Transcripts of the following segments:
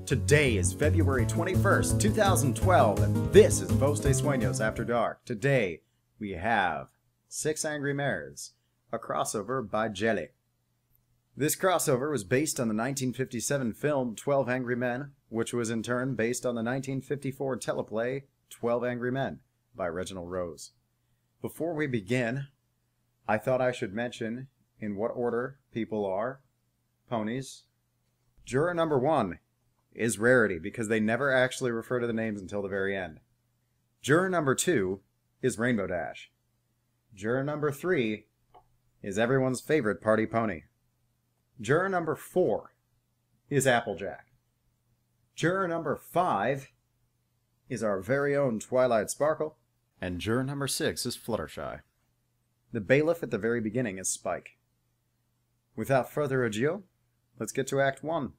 Today is February 21st, 2012, and this is Vos de Sueños After Dark. Today, we have Six Angry Mares, a crossover by Jelly. This crossover was based on the 1957 film 12 Angry Men, which was in turn based on the 1954 teleplay 12 Angry Men by Reginald Rose. Before we begin, I thought I should mention in what order people are. Ponies. Juror number 1 is Rarity, because they never actually refer to the names until the very end. Juror number 2 is Rainbow Dash. Juror number 3 is everyone's favorite party pony. Juror number 4 is Applejack. Juror number 5 is our very own Twilight Sparkle. And juror number 6 is Fluttershy. The bailiff at the very beginning is Spike. Without further ado, let's get to Act 1.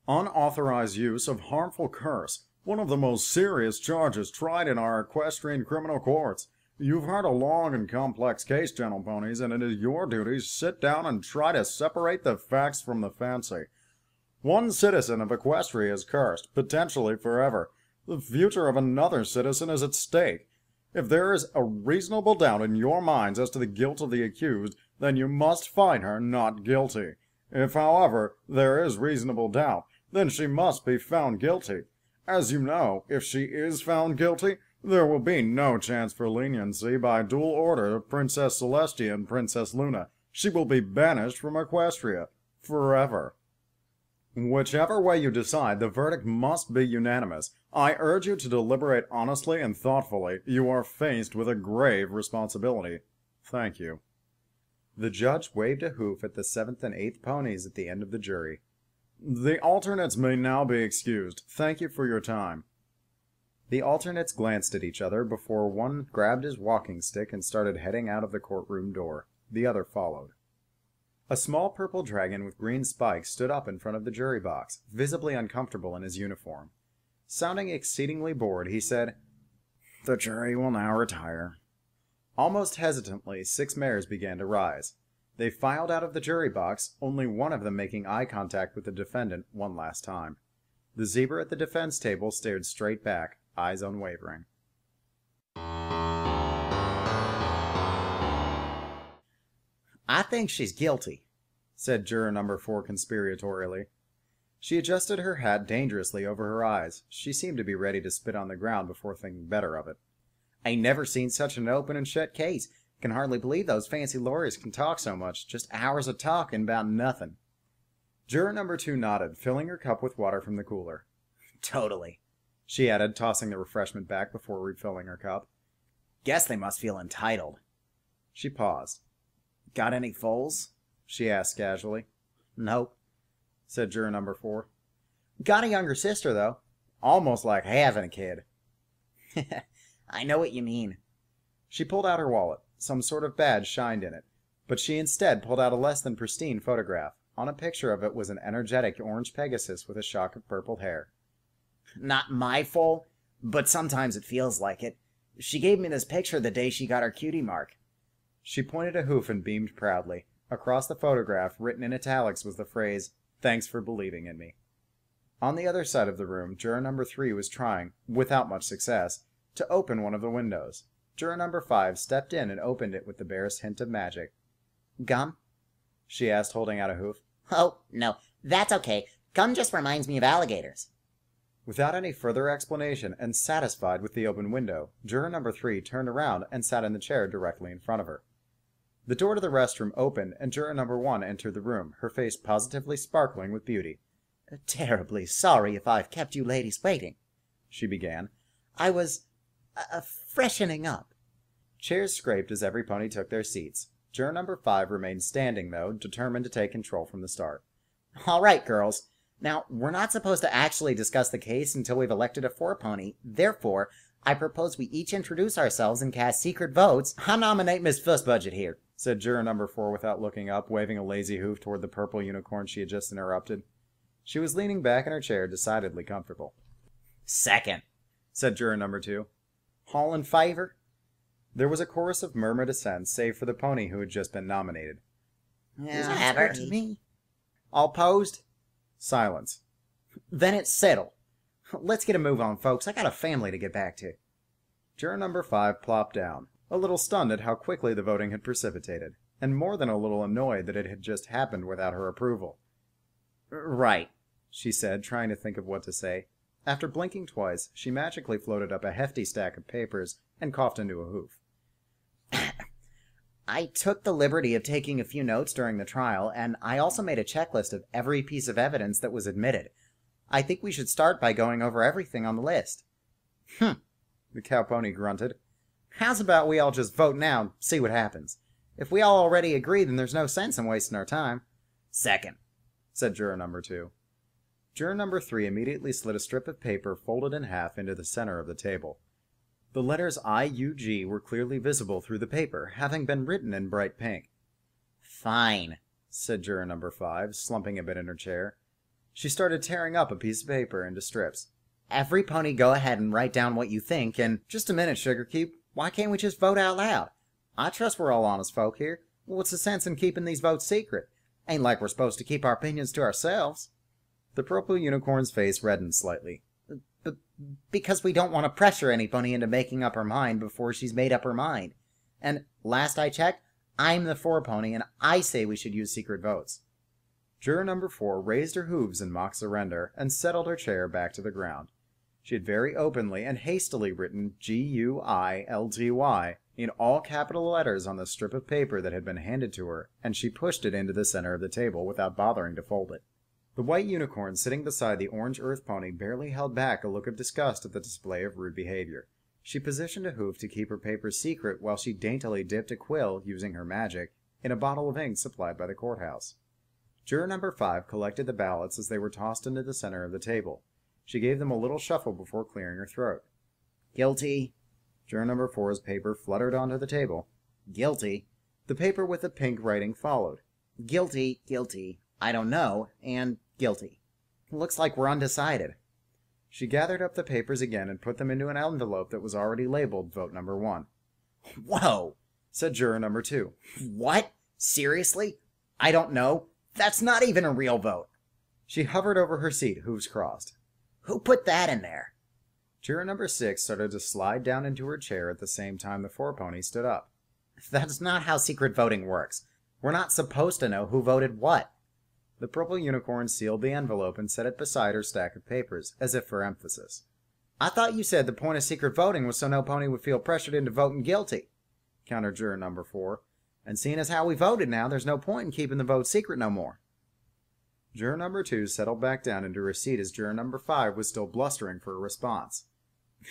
Unauthorized use of harmful curse, one of the most serious charges tried in our equestrian criminal courts. You've heard a long and complex case, gentle ponies, and it is your duty to sit down and try to separate the facts from the fancy. One citizen of Equestria is cursed, potentially forever. The future of another citizen is at stake. If there is a reasonable doubt in your minds as to the guilt of the accused, then you must find her not guilty. If, however, there is reasonable doubt, then she must be found guilty. As you know, if she is found guilty, there will be no chance for leniency by dual order of Princess Celestia and Princess Luna. She will be banished from Equestria forever. Whichever way you decide, the verdict must be unanimous. I urge you to deliberate honestly and thoughtfully. You are faced with a grave responsibility. Thank you. The judge waved a hoof at the 7th and 8th ponies at the end of the jury. The alternates may now be excused. Thank you for your time. The alternates glanced at each other before one grabbed his walking stick and started heading out of the courtroom door. The other followed. A small purple dragon with green spikes stood up in front of the jury box, visibly uncomfortable in his uniform. Sounding exceedingly bored, he said, "The jury will now retire." Almost hesitantly, 6 mares began to rise. They filed out of the jury box, only one of them making eye contact with the defendant one last time. The zebra at the defense table stared straight back, eyes unwavering. "I think she's guilty," said juror number 4 conspiratorially. She adjusted her hat dangerously over her eyes. She seemed to be ready to spit on the ground before thinking better of it. "I never seen such an open and shut case. Can hardly believe those fancy lawyers can talk so much. Just hours of talking about nothing." Juror number 2 nodded, filling her cup with water from the cooler. "Totally," she added, tossing the refreshment back before refilling her cup. "Guess they must feel entitled." She paused. "Got any foals?" she asked casually. "Nope," said juror number 4. "Got a younger sister, though. Almost like having a kid." "I know what you mean." She pulled out her wallet. Some sort of badge shined in it, but she instead pulled out a less than pristine photograph. On a picture of it was an energetic orange Pegasus with a shock of purple hair. "Not my foal, but sometimes it feels like it. She gave me this picture the day she got her cutie mark." She pointed a hoof and beamed proudly. Across the photograph, written in italics, was the phrase, "Thanks for believing in me." On the other side of the room, juror number 3 was trying, without much success, to open one of the windows. Juror number 5 stepped in and opened it with the barest hint of magic. "Gum?" she asked, holding out a hoof. "Oh, no, that's okay. Gum just reminds me of alligators." Without any further explanation, and satisfied with the open window, juror number 3 turned around and sat in the chair directly in front of her. The door to the restroom opened, and juror number 1 entered the room, her face positively sparkling with beauty. "Terribly sorry if I've kept you ladies waiting," she began. "I was freshening up." Chairs scraped as every pony took their seats. Juror number 5 remained standing, though, determined to take control from the start. "All right, girls. Now, we're not supposed to actually discuss the case until we've elected a 4-pony. Therefore, I propose we each introduce ourselves and cast secret votes. I nominate Miss Fussbudget here," said juror number 4 without looking up, waving a lazy hoof toward the purple unicorn she had just interrupted. She was leaning back in her chair, decidedly comfortable. "Second," said juror number 2. "All in favor?" There was a chorus of murmured assent, save for the pony who had just been nominated. Yeah, good to me. All posed? Silence. Then it's settled. Let's get a move on, folks. I got a family to get back to. Juror number 5 plopped down, a little stunned at how quickly the voting had precipitated, and more than a little annoyed that it had just happened without her approval. Right, she said, trying to think of what to say. After blinking twice, she magically floated up a hefty stack of papers and coughed into a hoof. I took the liberty of taking a few notes during the trial, and I also made a checklist of every piece of evidence that was admitted. I think we should start by going over everything on the list. The cow pony grunted. How's about we all just vote now and see what happens? If we all already agree, then there's no sense in wasting our time. Second, said juror number 2. Juror number 3 immediately slid a strip of paper folded in half into the center of the table. The letters I-U-G were clearly visible through the paper, having been written in bright pink. Fine, said juror number 5, slumping a bit in her chair. She started tearing up a piece of paper into strips. Every pony go ahead and write down what you think, and just a minute, Sugarkeep. Why can't we just vote out loud? I trust we're all honest folk here. What's the sense in keeping these votes secret? Ain't like we're supposed to keep our opinions to ourselves. The purple unicorn's face reddened slightly. Because we don't want to pressure any pony into making up her mind before she's made up her mind. And last I checked, I'm the 4 pony, and I say we should use secret votes. Juror number 4 raised her hooves in mock surrender and settled her chair back to the ground. She had very openly and hastily written G-U-I-L-T-Y in all capital letters on the strip of paper that had been handed to her, and she pushed it into the center of the table without bothering to fold it. The white unicorn sitting beside the orange earth pony barely held back a look of disgust at the display of rude behavior. She positioned a hoof to keep her papers secret while she daintily dipped a quill, using her magic, in a bottle of ink supplied by the courthouse. Juror number 5 collected the ballots as they were tossed into the center of the table. She gave them a little shuffle before clearing her throat. Guilty. Juror number 4's paper fluttered onto the table. Guilty. The paper with the pink writing followed. Guilty, guilty, I don't know, and guilty. Looks like we're undecided. She gathered up the papers again and put them into an envelope that was already labeled Vote Number 1. Whoa, said juror number 2. What? Seriously? I don't know. That's not even a real vote. She hovered over her seat, hooves crossed. Who put that in there? Juror number 6 started to slide down into her chair at the same time the 4 pony stood up. That's not how secret voting works. We're not supposed to know who voted what. The purple unicorn sealed the envelope and set it beside her stack of papers, as if for emphasis. I thought you said the point of secret voting was so no pony would feel pressured into voting guilty, countered juror number 4. And seeing as how we voted now, there's no point in keeping the vote secret no more. Juror number 2 settled back down into her seat as juror number 5 was still blustering for a response.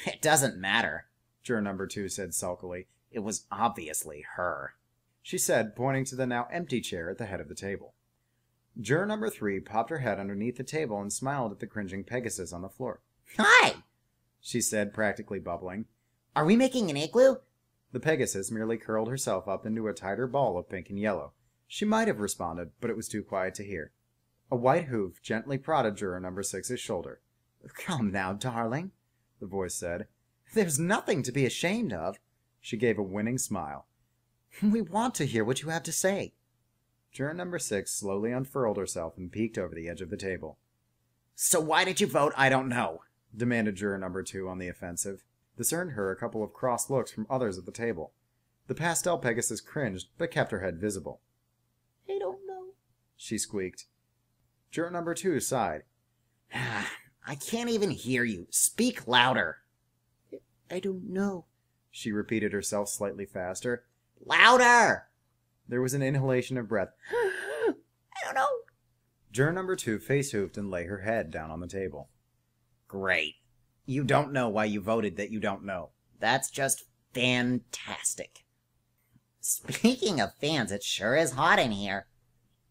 It doesn't matter, juror number 2 said sulkily. It was obviously her, she said, pointing to the now empty chair at the head of the table. Juror number 3 popped her head underneath the table and smiled at the cringing Pegasus on the floor. Hi, she said, practically bubbling. Are we making an igloo? The Pegasus merely curled herself up into a tighter ball of pink and yellow. She might have responded, but it was too quiet to hear. A white hoof gently prodded juror number 6's shoulder. Come now, darling, the voice said. There's nothing to be ashamed of. She gave a winning smile. We want to hear what you have to say. Juror number 6 slowly unfurled herself and peeked over the edge of the table. So why did you vote I don't know? Demanded juror number 2 on the offensive. This earned her a couple of cross looks from others at the table. The pastel Pegasus cringed, but kept her head visible. I don't know, she squeaked. Juror number 2 sighed. I can't even hear you. Speak louder. I don't know, she repeated herself slightly faster. Louder! There was an inhalation of breath. I don't know. Juror number 2 face-hoofed and lay her head down on the table. Great. You don't know why you voted that you don't know. That's just fantastic. Speaking of fans, it sure is hot in here,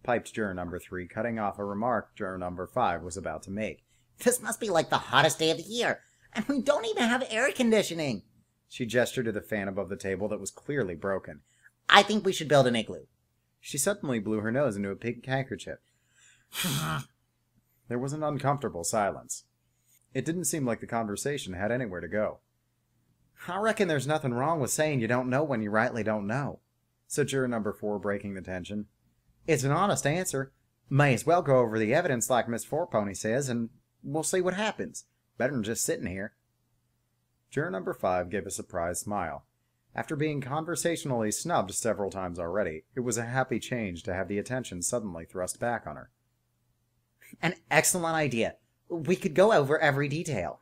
piped juror number 3, cutting off a remark juror number 5 was about to make. This must be like the hottest day of the year, and we don't even have air conditioning. She gestured to the fan above the table that was clearly broken. I think we should build an igloo. She suddenly blew her nose into a pink handkerchief. There was an uncomfortable silence. It didn't seem like the conversation had anywhere to go. I reckon there's nothing wrong with saying you don't know when you rightly don't know, said juror number 4, breaking the tension. It's an honest answer. May as well go over the evidence like Miss Four-Pony says, and we'll see what happens. Better than just sitting here. Juror number 5 gave a surprised smile. After being conversationally snubbed several times already, it was a happy change to have the attention suddenly thrust back on her. An excellent idea. We could go over every detail.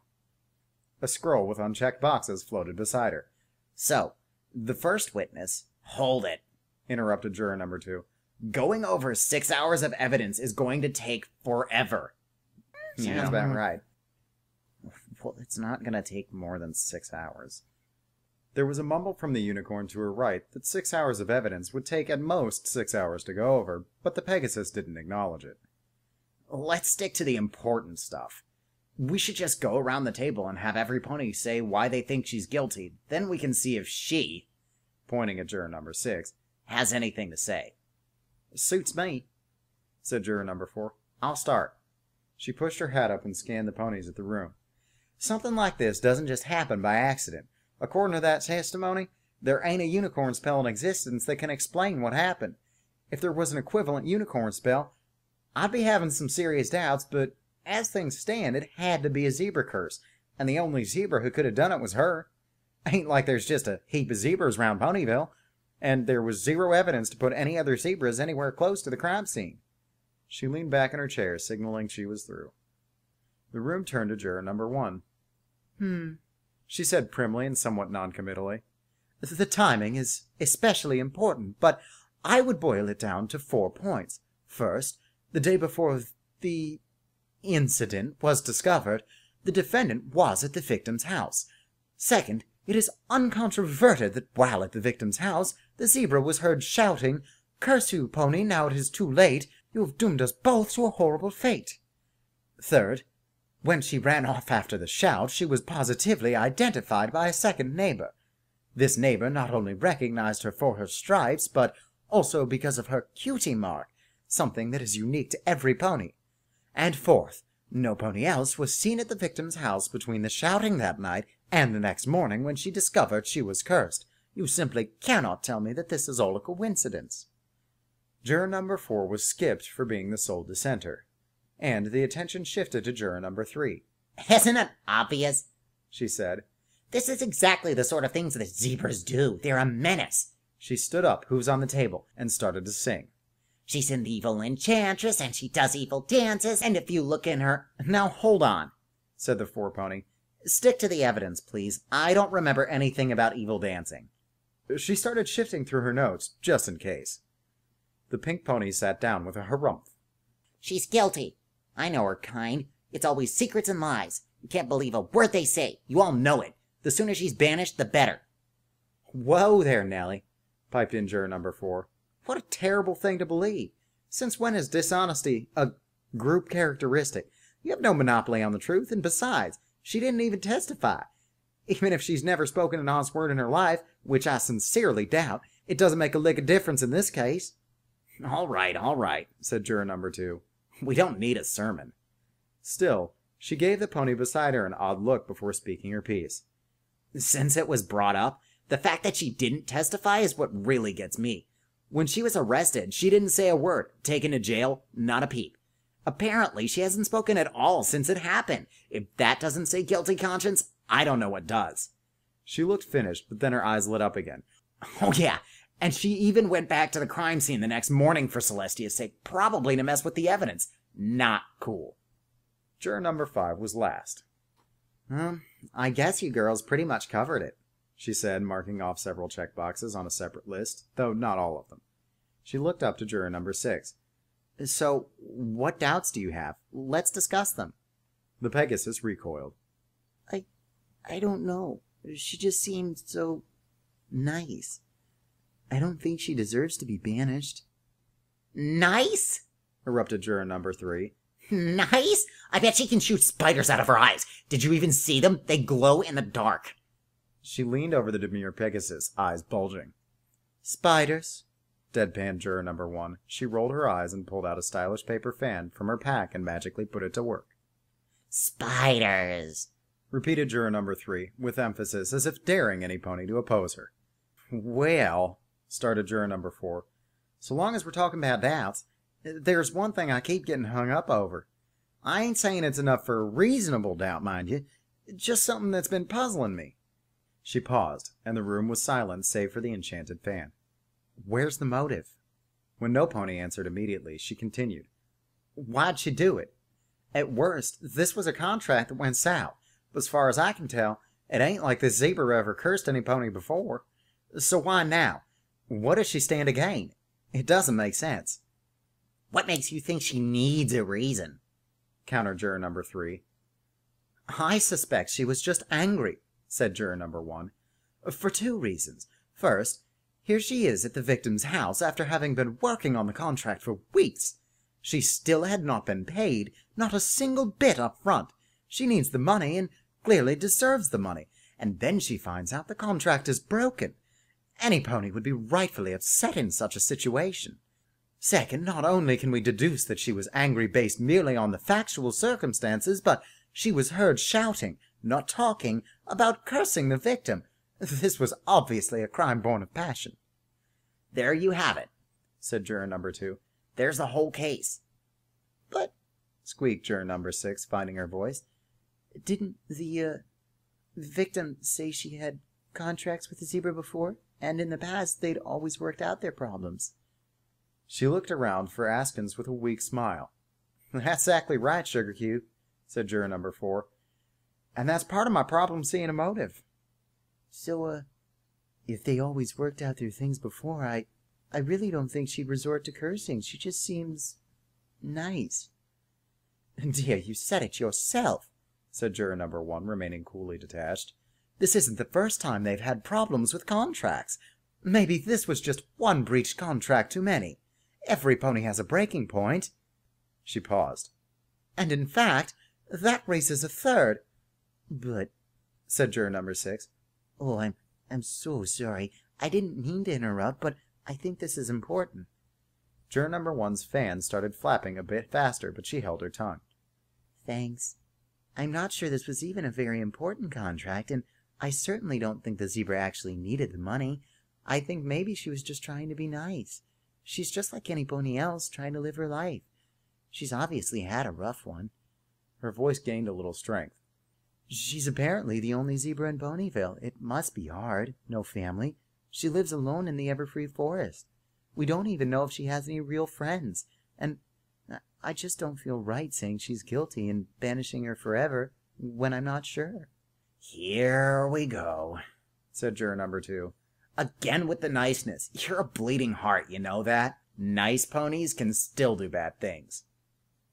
A scroll with unchecked boxes floated beside her. So, the first witness... Hold it, interrupted juror number 2. Going over 6 hours of evidence is going to take forever. Sounds about right. Well, it's not going to take more than 6 hours. There was a mumble from the unicorn to her right that 6 hours of evidence would take at most 6 hours to go over, but the Pegasus didn't acknowledge it. Let's stick to the important stuff. We should just go around the table and have every pony say why they think she's guilty. Then we can see if she, pointing at juror number 6, has anything to say. Suits me, said juror number 4. I'll start. She pushed her hat up and scanned the ponies at the room. Something like this doesn't just happen by accident. According to that testimony, there ain't a unicorn spell in existence that can explain what happened. If there was an equivalent unicorn spell, I'd be having some serious doubts, but as things stand, it had to be a zebra curse, and the only zebra who could have done it was her. Ain't like there's just a heap of zebras around Ponyville, and there was zero evidence to put any other zebras anywhere close to the crime scene. She leaned back in her chair, signaling she was through. The room turned to juror number 1. She said primly and somewhat noncommittally. The timing is especially important, but I would boil it down to 4 points. First, the day before the incident was discovered, the defendant was at the victim's house. Second, it is uncontroverted that while at the victim's house, the zebra was heard shouting, "Curse you, pony, now it is too late. You have doomed us both to a horrible fate." Third, when she ran off after the shout, she was positively identified by a second neighbor. This neighbor not only recognized her for her stripes, but also because of her cutie mark, something that is unique to every pony. And fourth, no pony else was seen at the victim's house between the shouting that night and the next morning when she discovered she was cursed. You simply cannot tell me that this is all a coincidence. Juror number 4 was skipped for being the sole dissenter, and the attention shifted to juror number 3. Isn't it obvious? She said. This is exactly the sort of things that zebras do. They're a menace. She stood up, hooves on the table, and started to sing. She's an evil enchantress, and she does evil dances, and if you look in her... Now hold on, said the 4-pony. Stick to the evidence, please. I don't remember anything about evil dancing. She started shifting through her notes, just in case. The pink pony sat down with a harumph. She's guilty. I know her kind. It's always secrets and lies. You can't believe a word they say. You all know it. The sooner she's banished, the better. Whoa there, Nellie, piped in juror number 4. What a terrible thing to believe. Since when is dishonesty a group characteristic? You have no monopoly on the truth, and besides, she didn't even testify. Even if she's never spoken an honest word in her life, which I sincerely doubt, it doesn't make a lick of difference in this case. All right, said juror number 2. We don't need a sermon. Still, she gave the pony beside her an odd look before speaking her piece. Since it was brought up, the fact that she didn't testify is what really gets me. When she was arrested, she didn't say a word. Taken to jail, not a peep. Apparently, she hasn't spoken at all since it happened. If that doesn't say guilty conscience, I don't know what does. She looked finished, but then her eyes lit up again. Oh yeah, and she even went back to the crime scene the next morning for Celestia's sake, probably to mess with the evidence. Not cool. Juror number 5 was last. I guess you girls pretty much covered it, she said, marking off several checkboxes on a separate list, though not all of them. She looked up to juror number 6. So, what doubts do you have? Let's discuss them. The Pegasus recoiled. I don't know. She just seemed so nice. I don't think she deserves to be banished. Nice? Erupted juror number 3. Nice? I bet she can shoot spiders out of her eyes. Did you even see them? They glow in the dark. She leaned over the demure Pegasus, eyes bulging. Spiders? Deadpanned juror number 1. She rolled her eyes and pulled out a stylish paper fan from her pack and magically put it to work. Spiders, repeated juror number 3, with emphasis, as if daring any pony to oppose her. Well, started juror number 4. So long as we're talking about doubts, there's one thing I keep getting hung up over. I ain't saying it's enough for a reasonable doubt, mind you. Just something that's been puzzling me." She paused, and the room was silent save for the enchanted fan. "Where's the motive?" When no pony answered immediately, she continued. "Why'd she do it? At worst, this was a contract that went south. But as far as I can tell, it ain't like this zebra ever cursed any pony before. So why now? What does she stand to gain? It doesn't make sense." What makes you think she needs a reason? Countered juror number 3. "I suspect she was just angry," said juror number 1. "For 2 reasons. First, here she is at the victim's house after having been working on the contract for weeks. She still had not been paid, not a single bit up front. She needs the money and clearly deserves the money. And then she finds out the contract is broken. Any pony would be rightfully upset in such a situation. Second, not only can we deduce that she was angry based merely on the factual circumstances, but she was heard shouting, not talking, about cursing the victim. This was obviously a crime born of passion." There you have it, said juror number 2. there's the whole case. "But," Squeaked juror number 6, finding her voice, "didn't the victim say she had contracts with the zebra before? And in the past, they'd always worked out their problems." She looked around for Askins with a weak smile. "That's exactly right, Sugar Cube," said juror number 4. "And that's part of my problem seeing a motive." "So, if they always worked out their things before, I really don't think she'd resort to cursing. She just seems nice." "Dear, you said it yourself," said juror number 1, remaining coolly detached. "This isn't the first time they've had problems with contracts. Maybe this was just one breached contract too many. Every pony has a breaking point." She paused. "And in fact, that raises a third." "But," said juror number 6. "oh, I'm so sorry. I didn't mean to interrupt, but I think this is important." Juror number 1's fan started flapping a bit faster, but she held her tongue. "Thanks. I'm not sure this was even a very important contract, and I certainly don't think the zebra actually needed the money. I think maybe she was just trying to be nice. She's just like any pony else, trying to live her life. She's obviously had a rough one." Her voice gained a little strength. "She's apparently the only zebra in Ponyville. It must be hard. No family. She lives alone in the Everfree Forest. We don't even know if she has any real friends. And I just don't feel right saying she's guilty and banishing her forever when I'm not sure." Here we go. said juror number 2. Again with the niceness. You're a bleeding heart, you know that? Nice ponies can still do bad things.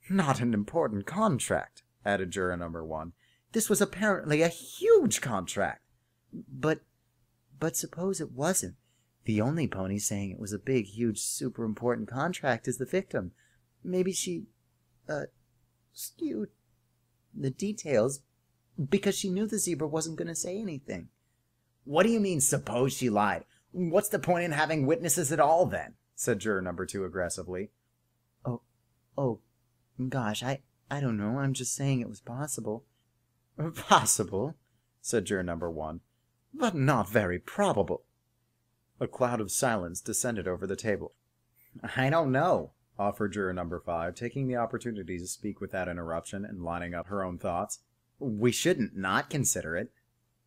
"Not an important contract," added juror number 1. "This was apparently a huge contract." But suppose it wasn't. The only pony saying it was a big, huge, super important contract is the victim. Maybe she, skewed the details because she knew the zebra wasn't going to say anything." What do you mean, suppose she lied? What's the point in having witnesses at all, then? said juror number 2 aggressively. Oh, gosh, I don't know. I'm just saying it was possible." "Possible," said juror number 1, "but not very probable." A cloud of silence descended over the table. I don't know, offered juror number 5, taking the opportunity to speak without interruption and lining up her own thoughts. We shouldn't not consider it.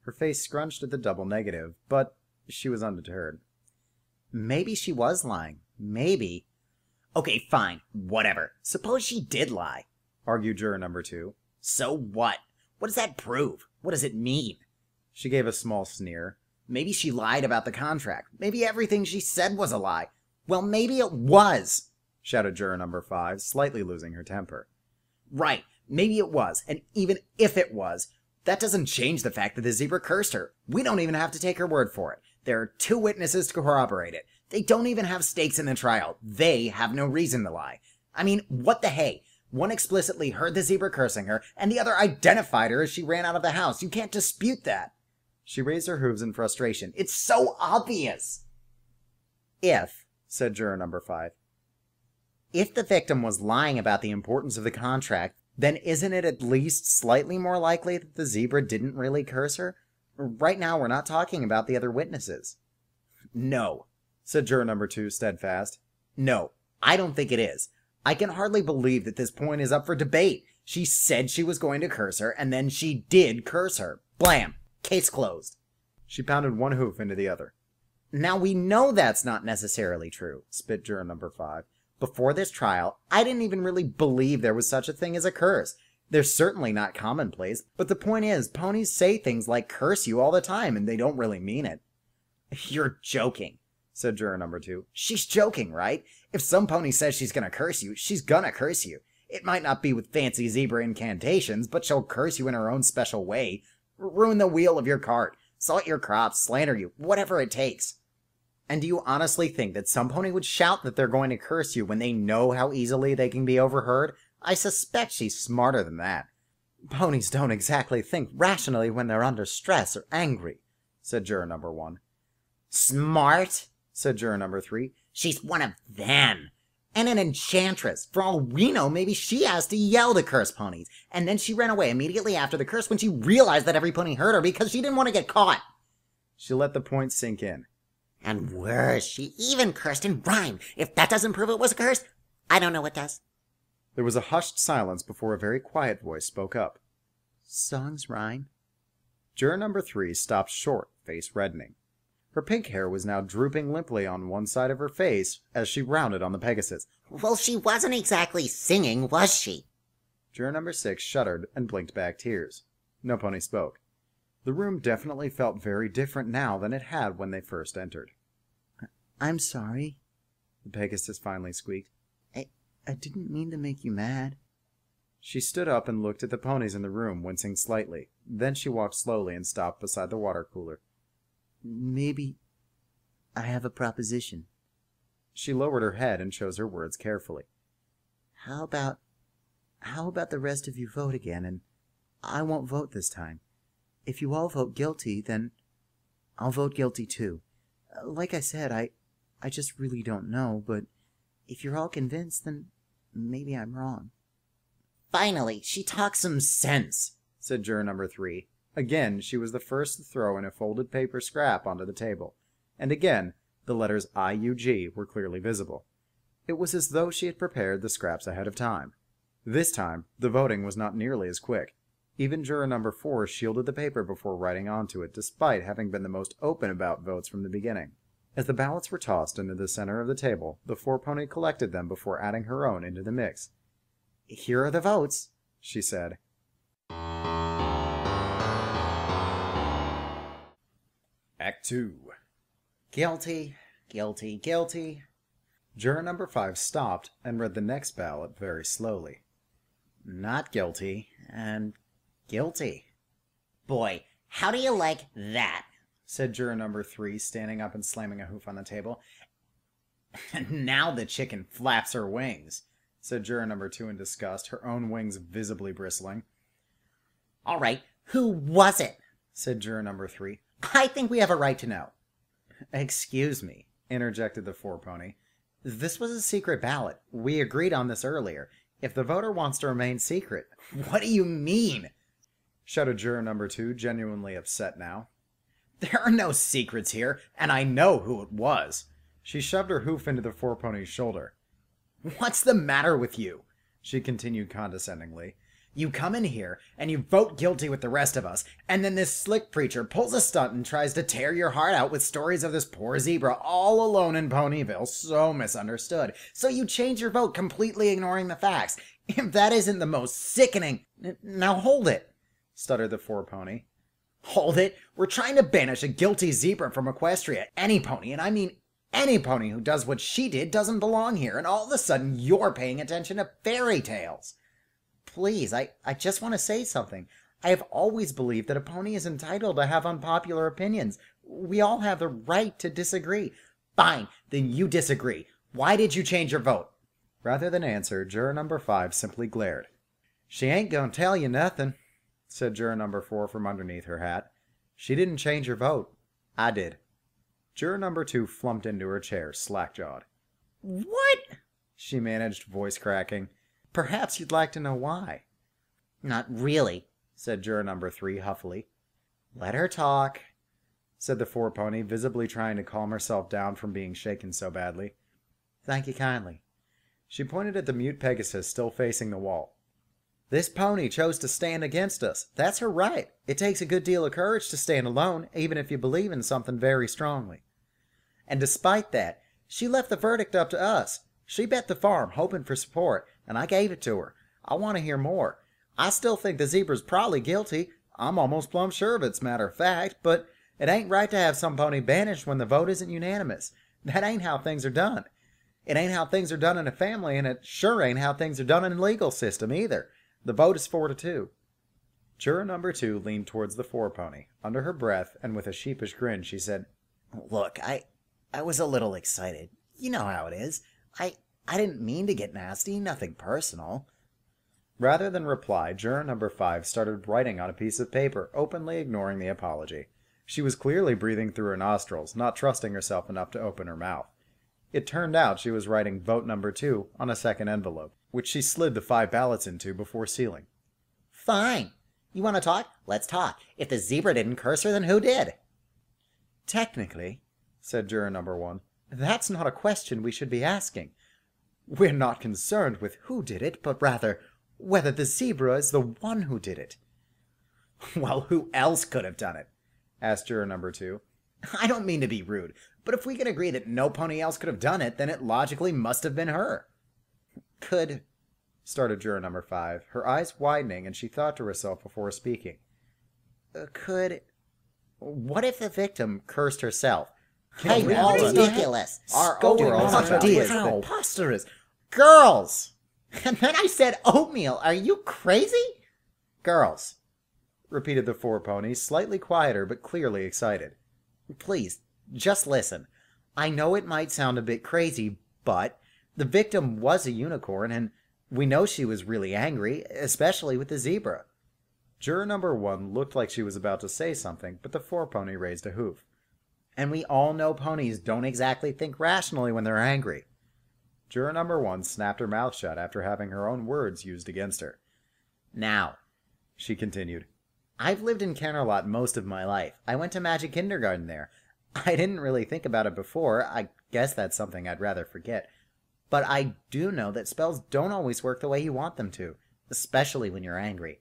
Her face scrunched at the double negative, but she was undeterred. Maybe she was lying. Maybe. Okay, fine. Whatever. Suppose she did lie, argued juror number 2. So what? What does that prove? What does it mean? She gave a small sneer. Maybe she lied about the contract. Maybe everything she said was a lie. Well, maybe it was, shouted juror number 5, slightly losing her temper. Right. Maybe it was. And even if it was, that doesn't change the fact that the zebra cursed her. We don't even have to take her word for it. There are 2 witnesses to corroborate it. They don't even have stakes in the trial. They have no reason to lie. I mean, what the hey? One explicitly heard the zebra cursing her, and the other identified her as she ran out of the house. You can't dispute that. She raised her hooves in frustration. It's so obvious. If, said juror number 5, if the victim was lying about the importance of the contract, then isn't it at least slightly more likely that the zebra didn't really curse her? Right now, we're not talking about the other witnesses. No, said juror number 2, steadfast. No, I don't think it is. I can hardly believe that this point is up for debate. She said she was going to curse her, and then she did curse her. Blam! Case closed. She pounded one hoof into the other. Now we know that's not necessarily true, spit juror number 5. Before this trial, I didn't even really believe there was such a thing as a curse. They're certainly not commonplace, but the point is, ponies say things like curse you all the time, and they don't really mean it. You're joking, said juror number 2. She's joking, right? If some pony says she's gonna curse you, she's gonna curse you. It might not be with fancy zebra incantations, but she'll curse you in her own special way. Ruin the wheel of your cart, salt your crops, slander you, whatever it takes. And do you honestly think that some pony would shout that they're going to curse you when they know how easily they can be overheard? I suspect she's smarter than that. Ponies don't exactly think rationally when they're under stress or angry, said juror number 1. Smart, said juror number 3. She's one of them. And an enchantress. For all we know, maybe she has to yell to curse ponies. And then she ran away immediately after the curse when she realized that every pony heard her because she didn't want to get caught. She let the point sink in. And worse, she even cursed in rhyme. If that doesn't prove it was a curse, I don't know what does. There was a hushed silence before a very quiet voice spoke up. Songs rhyme. Juror number 3 stopped short, face reddening. Her pink hair was now drooping limply on one side of her face as she rounded on the Pegasus. Well, she wasn't exactly singing, was she? Juror number 6 shuddered and blinked back tears. No pony spoke. The room definitely felt very different now than it had when they first entered. I'm sorry, the Pegasus finally squeaked. I didn't mean to make you mad. She stood up and looked at the ponies in the room, wincing slightly. Then she walked slowly and stopped beside the water cooler. Maybe I have a proposition. She lowered her head and chose her words carefully. How about the rest of you vote again, and I won't vote this time. If you all vote guilty, then I'll vote guilty too. Like I said, I just really don't know, but if you're all convinced, then maybe I'm wrong. Finally, she talks some sense, said juror number 3. Again, she was the first to throw in a folded paper scrap onto the table. And again, the letters IUG were clearly visible. It was as though she had prepared the scraps ahead of time. This time, the voting was not nearly as quick. Even juror number 4 shielded the paper before writing onto it, despite having been the most open about votes from the beginning. As the ballots were tossed into the center of the table, the 4-pony collected them before adding her own into the mix. Here are the votes, she said. Act 2. Guilty, guilty, guilty. Juror number 5 stopped and read the next ballot very slowly. Not guilty, and guilty. Boy, how do you like that? Said juror number 3, standing up and slamming a hoof on the table. Now the chicken flaps her wings, said juror number 2 in disgust, her own wings visibly bristling. All right, who was it? Said juror number 3. I think we have a right to know. Excuse me, interjected the 4-pony. This was a secret ballot. We agreed on this earlier. If the voter wants to remain secret... What do you mean? Shouted juror number 2, genuinely upset now. There are no secrets here, and I know who it was. She shoved her hoof into the 4-pony's shoulder. What's the matter with you? She continued condescendingly. You come in here, and you vote guilty with the rest of us, and then this slick preacher pulls a stunt and tries to tear your heart out with stories of this poor zebra all alone in Ponyville, so misunderstood. So you change your vote, completely ignoring the facts. If that isn't the most sickening... Now hold it, stuttered the 4-pony. Hold it? We're trying to banish a guilty zebra from Equestria. Any pony, and I mean any pony who does what she did doesn't belong here, and all of a sudden you're paying attention to fairy tales. Please, I just want to say something. I have always believed that a pony is entitled to have unpopular opinions. We all have the right to disagree. Fine, then you disagree. Why did you change your vote? Rather than answer, juror number 5 simply glared. She ain't gonna tell you nothing, said juror number 4 from underneath her hat. She didn't change her vote. I did. Juror number 2 flumped into her chair, slack-jawed. What? She managed, voice cracking. Perhaps you'd like to know why. Not really, said juror number 3 huffily. Let her talk, said the 4-pony, visibly trying to calm herself down from being shaken so badly. Thank you kindly. She pointed at the mute Pegasus still facing the wall. This pony chose to stand against us. That's her right. It takes a good deal of courage to stand alone, even if you believe in something very strongly. And despite that, she left the verdict up to us. She bet the farm, hoping for support, and I gave it to her. I want to hear more. I still think the zebra's probably guilty. I'm almost plumb sure of it's matter of fact, but it ain't right to have some pony banished when the vote isn't unanimous. That ain't how things are done. It ain't how things are done in a family, and it sure ain't how things are done in a legal system either. The vote is 4-2. Juror number 2 leaned towards the four-pony. Under her breath, and with a sheepish grin, she said, Look, I was a little excited. You know how it is. I didn't mean to get nasty, nothing personal. Rather than reply, juror number 5 started writing on a piece of paper, openly ignoring the apology. She was clearly breathing through her nostrils, not trusting herself enough to open her mouth. It turned out she was writing vote number 2 on a second envelope, which she slid the 5 ballots into before sealing. Fine. You want to talk? Let's talk. If the zebra didn't curse her, then who did? Technically, said juror number 1, that's not a question we should be asking. We're not concerned with who did it, but rather whether the zebra is the one who did it. Well, who else could have done it? Asked juror number 2. I don't mean to be rude, but if we can agree that no pony else could have done it, then it logically must have been her. Started juror number 5, her eyes widening, and she thought to herself before speaking. What if the victim cursed herself? Hey, Really? ridiculous. Our Overall overall idea is is preposterous. Girls! And then I said oatmeal. Are you crazy? Girls, repeated the four-pony, slightly quieter but clearly excited. Please, just listen. I know it might sound a bit crazy, but the victim was a unicorn, and we know she was really angry, especially with the zebra. Juror number 1 looked like she was about to say something, but the four-pony raised a hoof. And we all know ponies don't exactly think rationally when they're angry. Juror number 1 snapped her mouth shut after having her own words used against her. Now, she continued, I've lived in Canterlot most of my life. I went to magic kindergarten there. I didn't really think about it before. I guess that's something I'd rather forget. But I do know that spells don't always work the way you want them to, especially when you're angry.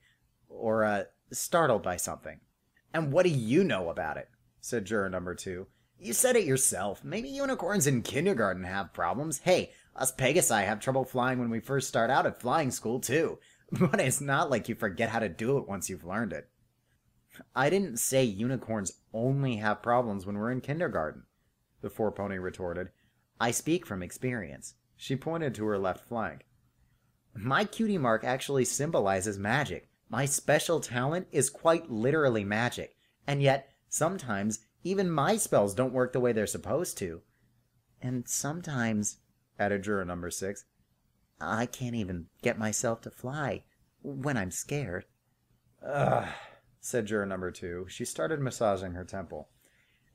Or, startled by something. And what do you know about it? Said juror number 2. You said it yourself. Maybe unicorns in kindergarten have problems. Hey, us Pegasi have trouble flying when we first start out at flying school, too. But it's not like you forget how to do it once you've learned it. I didn't say unicorns only have problems when we're in kindergarten, the four-pony retorted. I speak from experience. She pointed to her left flank. My cutie mark actually symbolizes magic. My special talent is quite literally magic. And yet, sometimes, even my spells don't work the way they're supposed to. And sometimes, added juror number 6, I can't even get myself to fly when I'm scared. Ugh, said juror number 2. She started massaging her temple.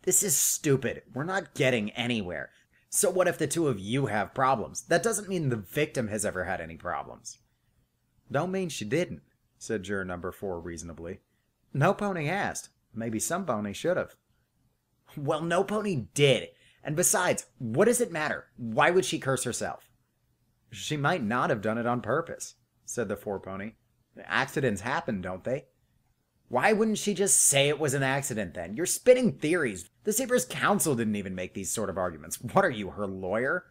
This is stupid. We're not getting anywhere. So what if the two of you have problems? That doesn't mean the victim has ever had any problems. Don't mean she didn't, said juror number 4 reasonably. No pony asked. Maybe some pony should have. Well, no pony did. And besides, what does it matter? Why would she curse herself? She might not have done it on purpose, said the four-pony. Accidents happen, don't they? Why wouldn't she just say it was an accident then? You're spitting theories. The Zebra's counsel didn't even make these sort of arguments. What are you, her lawyer?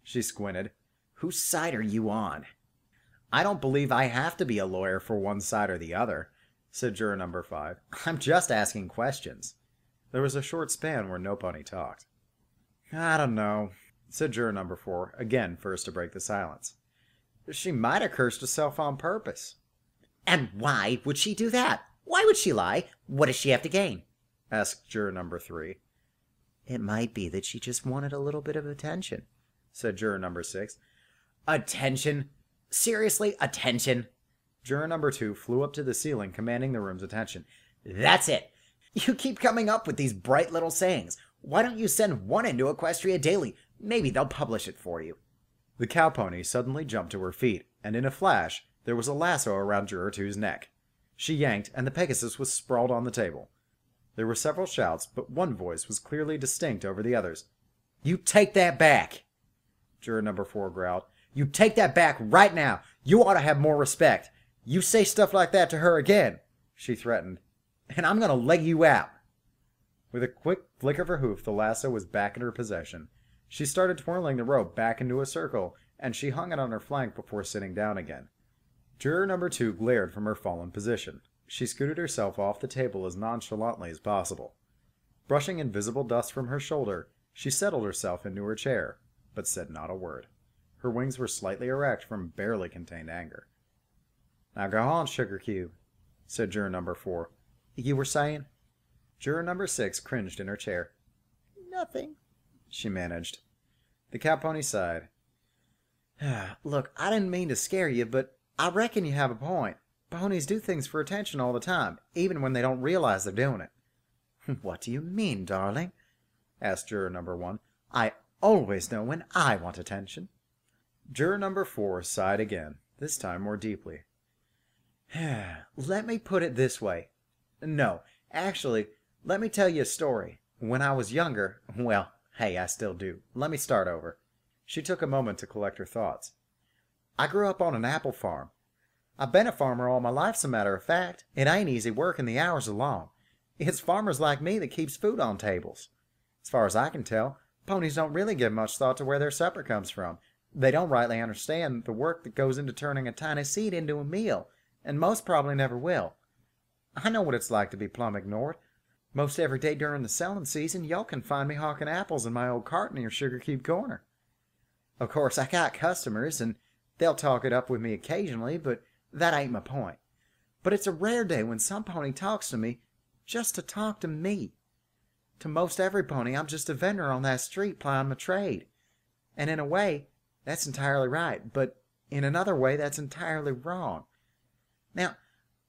She squinted. Whose side are you on? I don't believe I have to be a lawyer for one side or the other, said juror number 5. I'm just asking questions. There was a short span where no pony talked. I don't know, said juror number 4, again first to break the silence. She might have cursed herself on purpose. And why would she do that? Why would she lie? What does she have to gain? Asked juror number 3. It might be that she just wanted a little bit of attention, said juror number 6. Attention? Seriously, attention? Juror number 2 flew up to the ceiling, commanding the room's attention. That's it. You keep coming up with these bright little sayings. Why don't you send one into Equestria Daily? Maybe they'll publish it for you. The cowpony suddenly jumped to her feet, and in a flash, there was a lasso around juror 2's neck. She yanked, and the Pegasus was sprawled on the table. There were several shouts, but one voice was clearly distinct over the others. You take that back! Juror number 4 growled. You take that back right now. You ought to have more respect. You say stuff like that to her again, she threatened, and I'm going to leg you out. With a quick flick of her hoof, the lasso was back in her possession. She started twirling the rope back into a circle, and she hung it on her flank before sitting down again. Juror number 2 glared from her fallen position. She scooted herself off the table as nonchalantly as possible. Brushing invisible dust from her shoulder, she settled herself into her chair, but said not a word. Her wings were slightly erect from barely contained anger. Now go on, Sugar Cube, said juror number 4. You were saying? Juror number 6 cringed in her chair. Nothing, she managed. The cow pony sighed. Look, I didn't mean to scare you, but I reckon you have a point. Ponies do things for attention all the time, even when they don't realize they're doing it. What do you mean, darling? Asked juror number 1. I always know when I want attention. Juror number 4 sighed again, this time more deeply. Let me put it this way. No, actually, let me tell you a story. When I was younger, well, hey, I still do. Let me start over. She took a moment to collect her thoughts. I grew up on an apple farm. I've been a farmer all my life, as a matter of fact. It ain't easy work and the hours are long. It's farmers like me that keeps food on tables. As far as I can tell, ponies don't really give much thought to where their supper comes from. They don't rightly understand the work that goes into turning a tiny seed into a meal, and most probably never will. I know what it's like to be plumb ignored. Most every day during the selling season, y'all can find me hawking apples in my old cart near Sugar Cube Corner. Of course, I got customers, and they'll talk it up with me occasionally, but that ain't my point. But it's a rare day when some pony talks to me just to talk to me. To most every pony, I'm just a vendor on that street plying my trade. And in a way, that's entirely right, but in another way, that's entirely wrong. Now,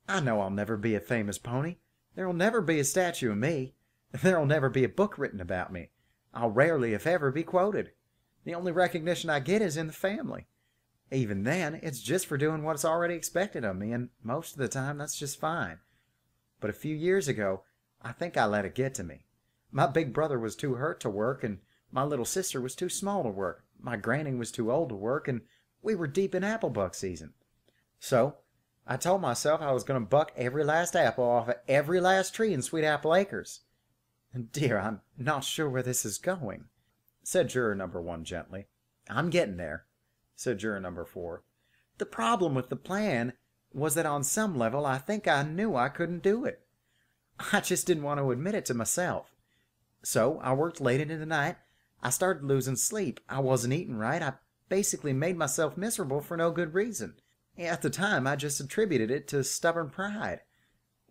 I know I'll never be a famous pony. There'll never be a statue of me. There'll never be a book written about me. I'll rarely, if ever, be quoted. The only recognition I get is in the family. Even then, it's just for doing what's already expected of me, and most of the time that's just fine. But a few years ago, I think I let it get to me. My big brother was too hurt to work, and my little sister was too small to work. My granny was too old to work, and we were deep in apple buck season. So, I told myself I was going to buck every last apple off of every last tree in Sweet Apple Acres. Dear, I'm not sure where this is going, said juror number 1 gently. I'm getting there, said juror number 4. The problem with the plan was that on some level I think I knew I couldn't do it. I just didn't want to admit it to myself. So I worked late into the night. I started losing sleep. I wasn't eating right. I basically made myself miserable for no good reason. At the time, I just attributed it to stubborn pride.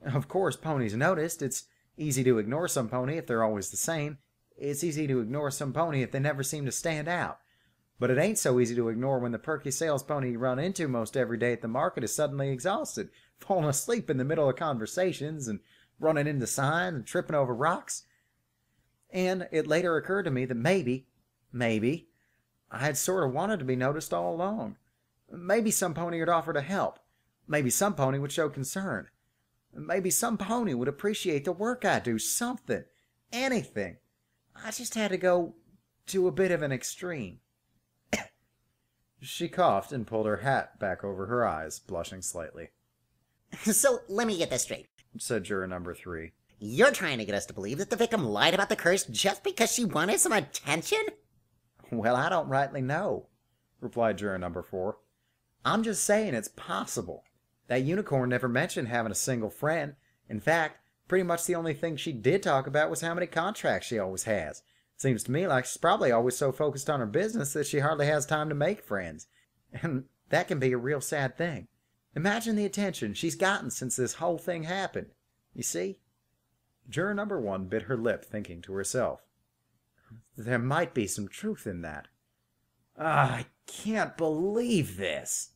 Of course, ponies noticed. It's easy to ignore some pony if they're always the same. It's easy to ignore some pony if they never seem to stand out. But it ain't so easy to ignore when the perky sales pony you run into most every day at the market is suddenly exhausted, falling asleep in the middle of conversations, and running into signs and tripping over rocks. And it later occurred to me that maybe, I had sort of wanted to be noticed all along. Maybe some pony would offer to help. Maybe some pony would show concern. Maybe some pony would appreciate the work I do. Something. Anything. I just had to go to a bit of an extreme. She coughed and pulled her hat back over her eyes, blushing slightly. So, let me get this straight, said juror number 3. You're trying to get us to believe that the victim lied about the curse just because she wanted some attention? Well, I don't rightly know, replied juror number 4. I'm just saying it's possible. That unicorn never mentioned having a single friend. In fact, pretty much the only thing she did talk about was how many contracts she always has. Seems to me like she's probably always so focused on her business that she hardly has time to make friends. And that can be a real sad thing. Imagine the attention she's gotten since this whole thing happened. You see? Juror number 1 bit her lip, thinking to herself. There might be some truth in that. I can't believe this,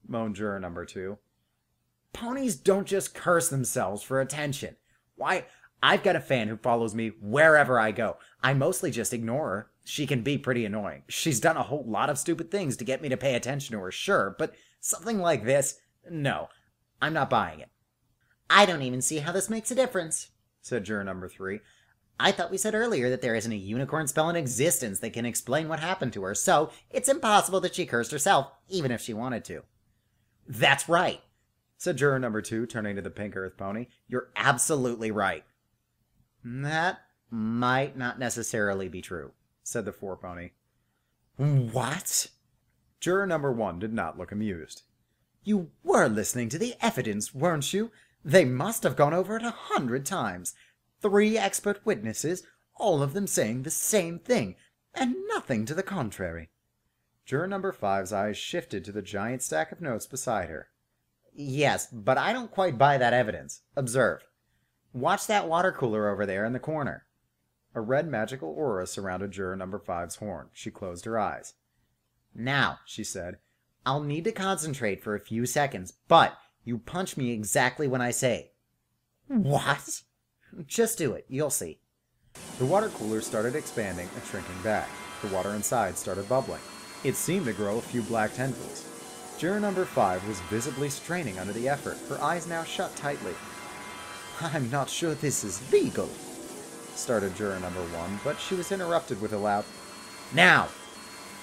moaned juror number 2. Ponies don't just curse themselves for attention. Why, I've got a fan who follows me wherever I go. I mostly just ignore her. She can be pretty annoying. She's done a whole lot of stupid things to get me to pay attention to her, sure, but something like this, no, I'm not buying it. I don't even see how this makes a difference, said juror number 3. I thought we said earlier that there isn't a unicorn spell in existence that can explain what happened to her, so it's impossible that she cursed herself, even if she wanted to. That's right, said juror number 2, turning to the pink earth pony. You're absolutely right. That might not necessarily be true, said the 4 pony. What? Juror number 1 did not look amused. You were listening to the evidence, weren't you? They must have gone over it 100 times. 3 expert witnesses, all of them saying the same thing, and nothing to the contrary. Juror number 5's eyes shifted to the giant stack of notes beside her. Yes, but I don't quite buy that evidence. Observe. Watch that water cooler over there in the corner. A red magical aura surrounded juror number 5's horn. She closed her eyes. Now, she said, I'll need to concentrate for a few seconds, but you punch me exactly when I say. What? Just do it. You'll see. The water cooler started expanding and shrinking back. The water inside started bubbling. It seemed to grow a few black tendrils. Juror number 5 was visibly straining under the effort, her eyes now shut tightly. I'm not sure this is legal, started juror number 1, but she was interrupted with a loud, Now!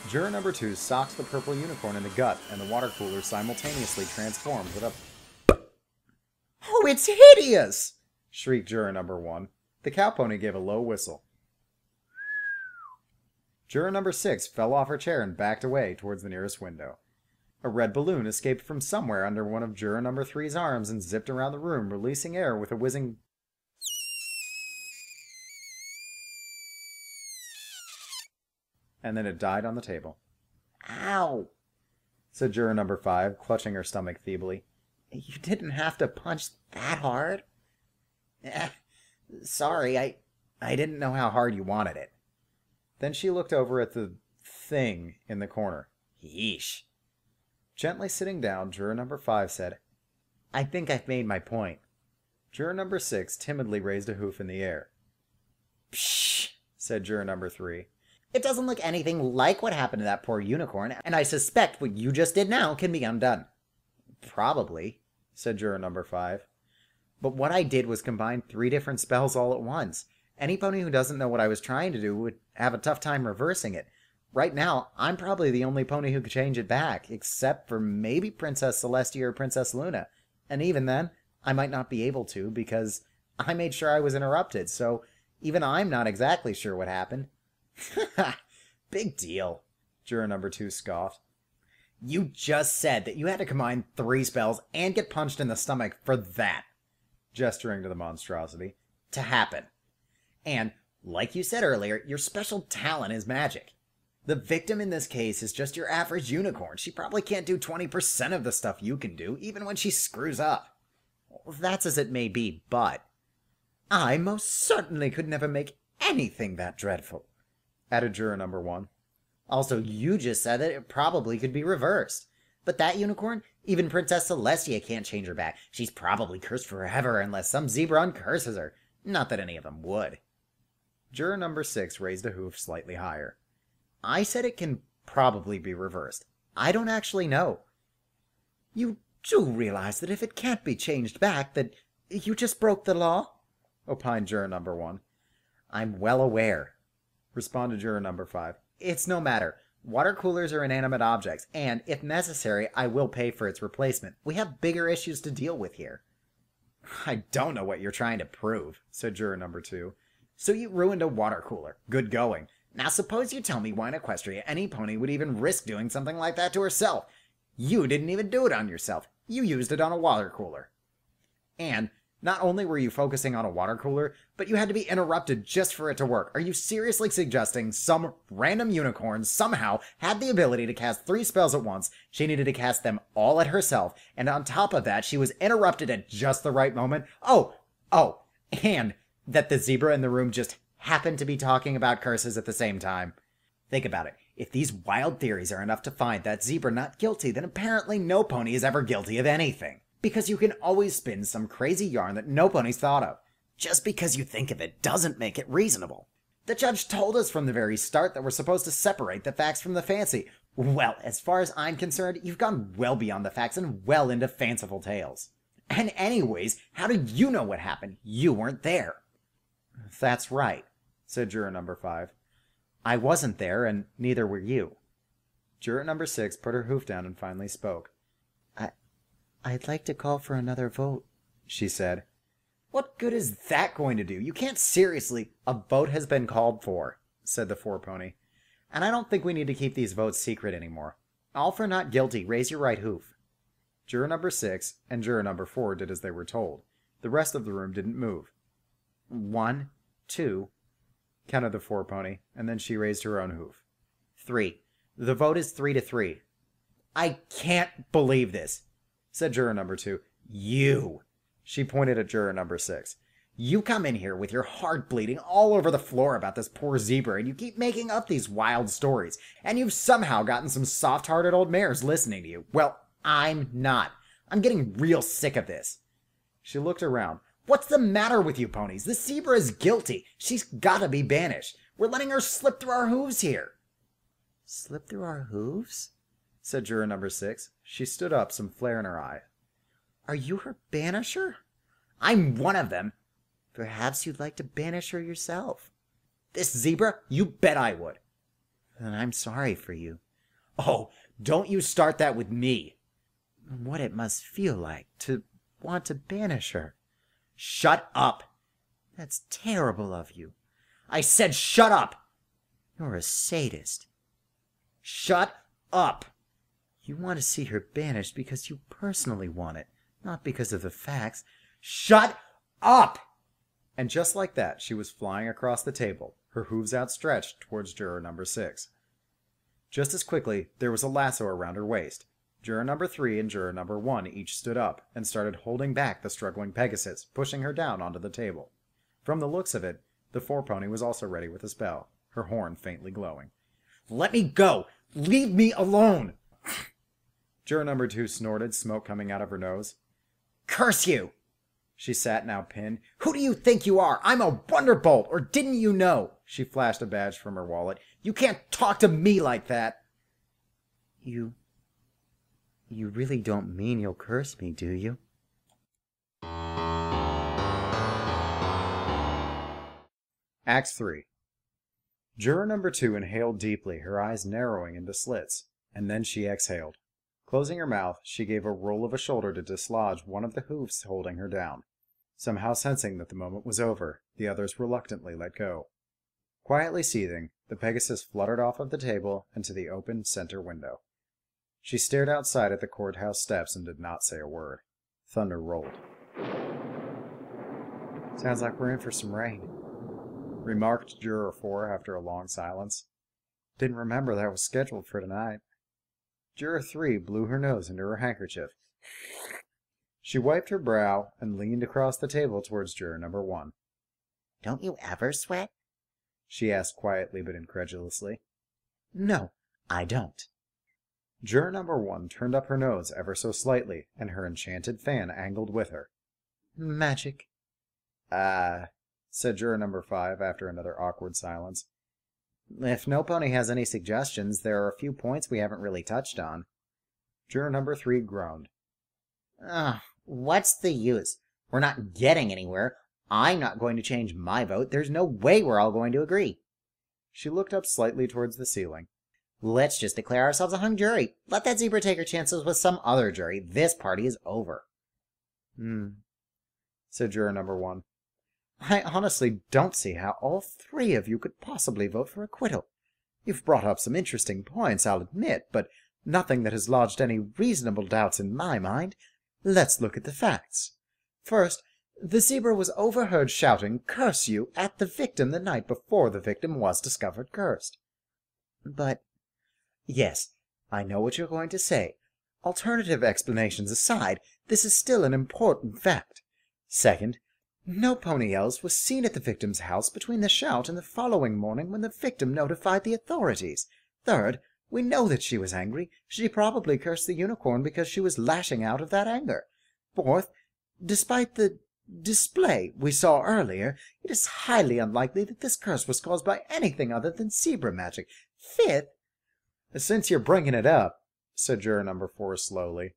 Juror number 2 socked the purple unicorn in the gut, and the water cooler simultaneously transformed with a... Oh, it's hideous! shrieked juror number 1. The cow pony gave a low whistle. Juror number 6 fell off her chair and backed away towards the nearest window. A red balloon escaped from somewhere under one of juror number 3's arms and zipped around the room, releasing air with a whizzing... and then it died on the table. Ow! said juror number 5, clutching her stomach feebly. You didn't have to punch that hard? Sorry, I didn't know how hard you wanted it. Then she looked over at the thing in the corner. Yeesh. Gently sitting down, juror number 5 said, I think I've made my point. Juror number 6 timidly raised a hoof in the air. Pshh, said juror number 3. It doesn't look anything like what happened to that poor unicorn, and I suspect what you just did now can be undone. Probably, said juror number 5. But what I did was combine 3 different spells all at once. Any pony who doesn't know what I was trying to do would have a tough time reversing it. Right now, I'm probably the only pony who could change it back, except for maybe Princess Celestia or Princess Luna. And even then, I might not be able to, because I made sure I was interrupted, so even I'm not exactly sure what happened. Big deal, juror number 2 scoffed. You just said that you had to combine 3 spells and get punched in the stomach for that, gesturing to the monstrosity, to happen. And, like you said earlier, your special talent is magic. The victim in this case is just your average unicorn. She probably can't do 20% of the stuff you can do, even when she screws up. That's as it may be, but I most certainly could never make anything that dreadful, added juror number 1. Also, you just said that it probably could be reversed. But that unicorn, even Princess Celestia can't change her back. She's probably cursed forever unless some zebra uncurses her. Not that any of them would. Juror number 6 raised a hoof slightly higher. I said it can probably be reversed. I don't actually know. You do realize that if it can't be changed back, that you just broke the law? Opined juror number 1. I'm well aware, responded juror number 5. It's no matter. Water coolers are inanimate objects, and if necessary, I will pay for its replacement. We have bigger issues to deal with here. I don't know what you're trying to prove, said juror number 2. So you ruined a water cooler. Good going. Now suppose you tell me why in Equestria any pony would even risk doing something like that to herself. You didn't even do it on yourself. You used it on a water cooler. And not only were you focusing on a water cooler, but you had to be interrupted just for it to work. Are you seriously suggesting some random unicorn somehow had the ability to cast 3 spells at once, she needed to cast them all at herself, and on top of that she was interrupted at just the right moment? And that the zebra in the room just happened to be talking about curses at the same time? Think about it. If these wild theories are enough to find that zebra not guilty, then apparently no pony is ever guilty of anything. Because you can always spin some crazy yarn that no pony's thought of. Just because you think of it doesn't make it reasonable. The judge told us from the very start that we're supposed to separate the facts from the fancy. Well, as far as I'm concerned, you've gone well beyond the facts and well into fanciful tales. And anyways, how do you know what happened? You weren't there. That's right, said juror number 5. I wasn't there, and neither were you. Juror number 6 put her hoof down and finally spoke. I'd like to call for another vote, she said. What good is that going to do? You can't seriously... A vote has been called for, said the 4-pony. And I don't think we need to keep these votes secret anymore. All for not guilty, raise your right hoof. Juror number 6 and juror number 4 did as they were told. The rest of the room didn't move. 1, 2, counted the 4-pony, and then she raised her own hoof. 3. The vote is 3-3. I can't believe this, said juror number 2. You! She pointed at juror number 6. You come in here with your heart bleeding all over the floor about this poor zebra, and you keep making up these wild stories, and you've somehow gotten some soft-hearted old mares listening to you. Well, I'm not. I'm getting real sick of this. She looked around. What's the matter with you ponies? This zebra is guilty. She's gotta be banished. We're letting her slip through our hooves here. Slip through our hooves? Said juror number 6. She stood up, some flare in her eye. Are you her banisher? I'm one of them. Perhaps you'd like to banish her yourself. This zebra? You bet I would. Then I'm sorry for you. Oh, don't you start that with me. What it must feel like to want to banish her. Shut up. That's terrible of you. I said shut up. You're a sadist. Shut up. You want to see her banished because you personally want it, not because of the facts. Shut up! And just like that, she was flying across the table, her hooves outstretched towards juror number 6. Just as quickly, there was a lasso around her waist. Juror number 3 and juror number 1 each stood up and started holding back the struggling Pegasus, pushing her down onto the table. From the looks of it, the 4-pony was also ready with a spell, her horn faintly glowing. Let me go! Leave me alone! Juror number 2 snorted, smoke coming out of her nose. Curse you! She sat now pinned. Who do you think you are? I'm a Wonderbolt, or didn't you know? She flashed a badge from her wallet. You can't talk to me like that! You really don't mean you'll curse me, do you? Act 3. Juror number 2 inhaled deeply, her eyes narrowing into slits, and then she exhaled. Closing her mouth, she gave a roll of a shoulder to dislodge one of the hoofs holding her down. Somehow sensing that the moment was over, the others reluctantly let go. Quietly seething, the Pegasus fluttered off of the table and to the open center window. She stared outside at the courthouse steps and did not say a word. Thunder rolled. Sounds like we're in for some rain, remarked Juror 4 after a long silence. Didn't remember that was scheduled for tonight. Juror 3 blew her nose into her handkerchief. She wiped her brow and leaned across the table towards juror number 1. Don't you ever sweat? She asked quietly but incredulously. No, I don't. Juror number 1 turned up her nose ever so slightly, and her enchanted fan angled with her. Magic. Said juror number 5 after another awkward silence. If no pony has any suggestions, there are a few points we haven't really touched on. Juror number 3 groaned. What's the use? We're not getting anywhere. I'm not going to change my vote. There's no way we're all going to agree. She looked up slightly towards the ceiling. Let's just declare ourselves a hung jury. Let that zebra take her chances with some other jury. This party is over. Said juror number 1. I honestly don't see how all 3 of you could possibly vote for acquittal. You've brought up some interesting points, I'll admit, but nothing that has lodged any reasonable doubts in my mind. Let's look at the facts. First, the zebra was overheard shouting, "Curse you," at the victim the night before the victim was discovered cursed. But, yes, I know what you're going to say. Alternative explanations aside, this is still an important fact. Second, no pony else was seen at the victim's house between the shout and the following morning when the victim notified the authorities. Third, we know that she was angry. She probably cursed the unicorn because she was lashing out of that anger. Fourth, despite the display we saw earlier, it is highly unlikely that this curse was caused by anything other than zebra magic. Fifth, since you're bringing it up, said juror number 4 slowly,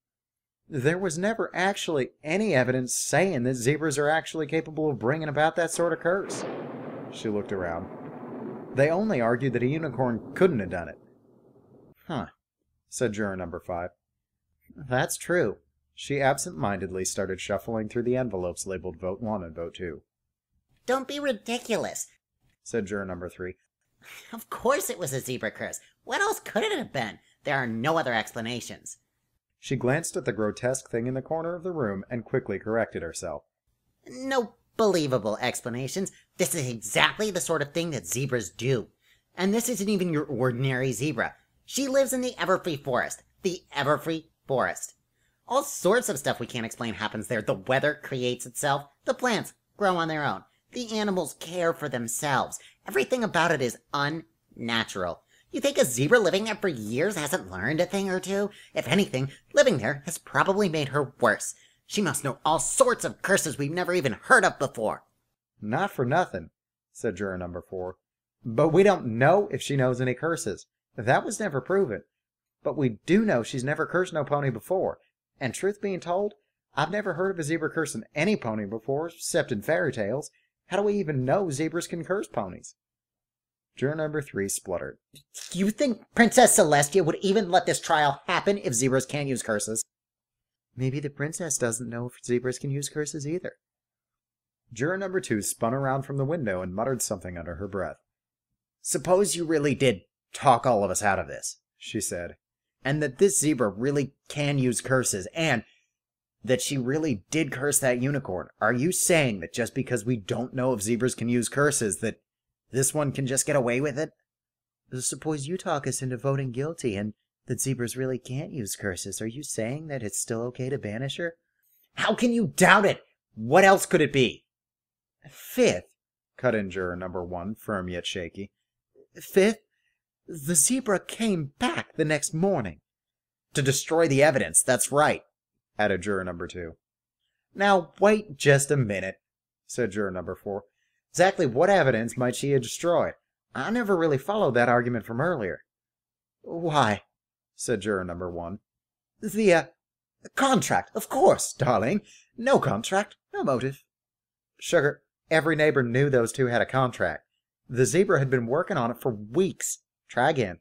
There was never actually any evidence saying that zebras are actually capable of bringing about that sort of curse. She looked around. They only argued that a unicorn couldn't have done it. Huh, said juror number 5. That's true. She absent-mindedly started shuffling through the envelopes labeled Vote 1 and Vote 2. Don't be ridiculous. Said juror number 3. Of course it was a zebra curse. What else could it have been? There are no other explanations. She glanced at the grotesque thing in the corner of the room and quickly corrected herself. No believable explanations. This is exactly the sort of thing that zebras do. And this isn't even your ordinary zebra. She lives in the Everfree Forest. The Everfree Forest. All sorts of stuff we can't explain happens there. The weather creates itself. The plants grow on their own. The animals care for themselves. Everything about it is unnatural. You think a zebra living there for years hasn't learned a thing or two? If anything, living there has probably made her worse. She must know all sorts of curses we've never even heard of before. Not for nothing, said juror number 4. But we don't know if she knows any curses. That was never proven. But we do know she's never cursed no pony before. And truth being told, I've never heard of a zebra cursing any pony before, except in fairy tales. How do we even know zebras can curse ponies? Juror number 3 spluttered. You think Princess Celestia would even let this trial happen if zebras can't use curses? Maybe the princess doesn't know if zebras can use curses either. Juror number 2 spun around from the window and muttered something under her breath. Suppose you really did talk all of us out of this, she said. And that this zebra really can use curses, and that she really did curse that unicorn. Are you saying that just because we don't know if zebras can use curses, that this one can just get away with it? Suppose you talk us into voting guilty and that zebras really can't use curses. Are you saying that it's still okay to banish her? How can you doubt it? What else could it be? 5th, cut in juror number 1, firm yet shaky. 5th, the zebra came back the next morning. To destroy the evidence, that's right, added juror number 2. Now, wait just a minute, said juror number 4. Exactly what evidence might she have destroyed? I never really followed that argument from earlier. Why, said juror number 1. The contract, of course, darling. No contract, no motive. Sugar, every neighbor knew those two had a contract. The zebra had been working on it for weeks. Try again.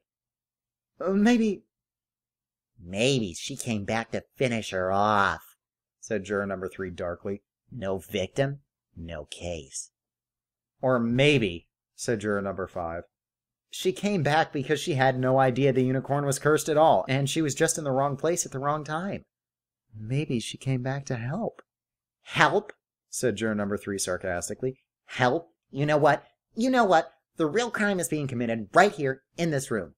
Maybe she came back to finish her off, said juror number 3 darkly. No victim, no case. Or maybe, said juror number 5, she came back because she had no idea the unicorn was cursed at all, and she was just in the wrong place at the wrong time. Maybe she came back to help. Help? Said juror number 3 sarcastically. Help? You know what? The real crime is being committed right here in this room.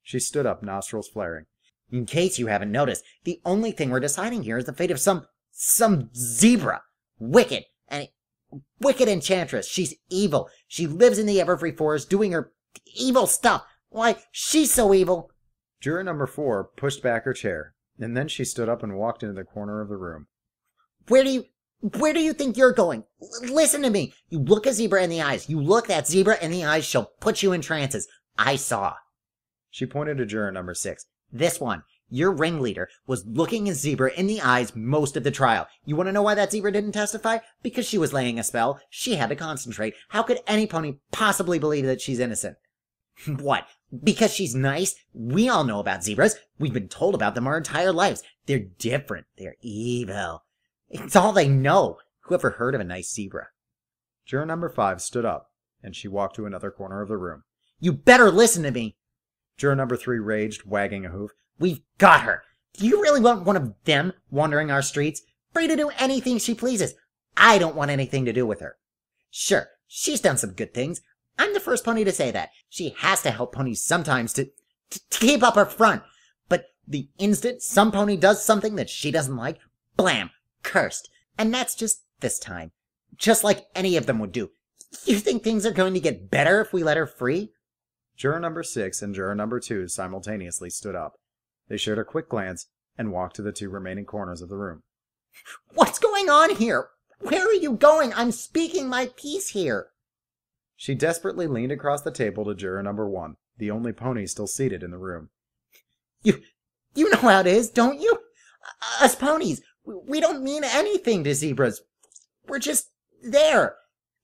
She stood up, nostrils flaring. In case you haven't noticed, the only thing we're deciding here is the fate of some zebra. Wicked enchantress. She's evil. She lives in the Everfree Forest doing her evil stuff. Why, she's so evil. Juror number 4 pushed back her chair, and then she stood up and walked into the corner of the room. Where do you think you're going? Listen to me. You look a zebra in the eyes. You look that zebra in the eyes, she'll put you in trances. I saw. She pointed to juror number 6. This one, your ringleader, was looking a zebra in the eyes most of the trial. You want to know why that zebra didn't testify? Because she was laying a spell. She had to concentrate. How could any pony possibly believe that she's innocent? What? Because she's nice? We all know about zebras. We've been told about them our entire lives. They're different. They're evil. It's all they know. Whoever heard of a nice zebra? Juror number 5 stood up, and she walked to another corner of the room. You better listen to me. Juror number 3 raged, wagging a hoof. We've got her. Do you really want one of them wandering our streets? Free to do anything she pleases. I don't want anything to do with her. Sure, she's done some good things. I'm the first pony to say that. She has to help ponies sometimes to keep up her front. But the instant some pony does something that she doesn't like, blam, cursed. And that's just this time. Just like any of them would do. You think things are going to get better if we let her free? Juror number 6 and juror number 2 simultaneously stood up. They shared a quick glance and walked to the 2 remaining corners of the room. What's going on here? Where are you going? I'm speaking my piece here. She desperately leaned across the table to juror number 1, the only pony still seated in the room. You know how it is, don't you? Us ponies, we don't mean anything to zebras. We're just there.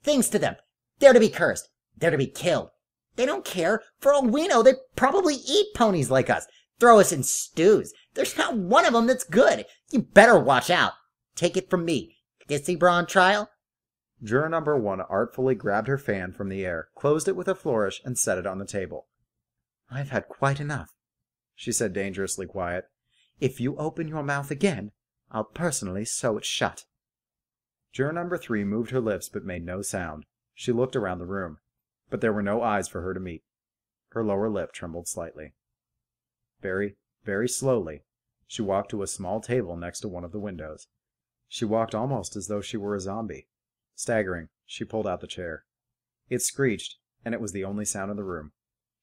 Things to them. They're to be cursed. They're to be killed. They don't care. For all we know, they probably eat ponies like us. Throw us in stews. There's not one of them that's good. You better watch out. Take it from me. This zebra on trial? Juror number 1 artfully grabbed her fan from the air, closed it with a flourish, and set it on the table. I've had quite enough, she said, dangerously quiet. If you open your mouth again, I'll personally sew it shut. Juror number 3 moved her lips but made no sound. She looked around the room, but there were no eyes for her to meet. Her lower lip trembled slightly. Very, very slowly, she walked to a small table next to one of the windows. She walked almost as though she were a zombie. Staggering, she pulled out the chair. It screeched, and it was the only sound in the room.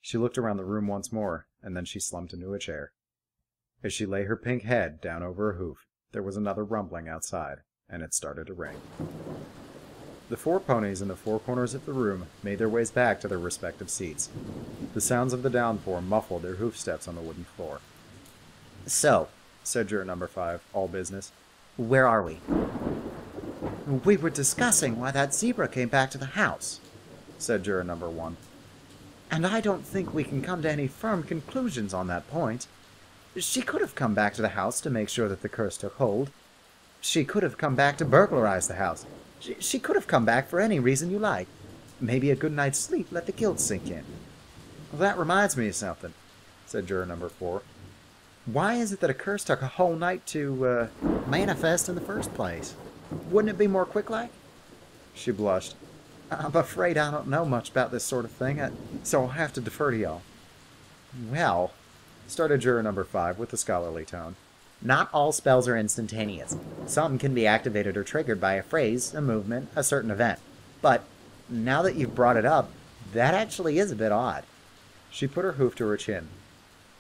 She looked around the room once more, and then she slumped into a chair. As she lay her pink head down over a hoof, there was another rumbling outside, and it started to rain. The 4 ponies in the 4 corners of the room made their ways back to their respective seats. The sounds of the downpour muffled their hoofsteps on the wooden floor. So, said juror number 5, all business. Where are we? We were discussing why that zebra came back to the house, said juror number 1. And I don't think we can come to any firm conclusions on that point. She could have come back to the house to make sure that the curse took hold. She could have come back to burglarize the house. She could have come back for any reason you like. Maybe a good night's sleep let the guilt sink in. Well, that reminds me of something, said juror number 4. Why is it that a curse took a whole night to, manifest in the first place? Wouldn't it be more quick-like? She blushed. I'm afraid I don't know much about this sort of thing, so I'll have to defer to y'all. Well, started juror number 5 with a scholarly tone. Not all spells are instantaneous. Some can be activated or triggered by a phrase, a movement, a certain event. But, now that you've brought it up, that actually is a bit odd. She put her hoof to her chin.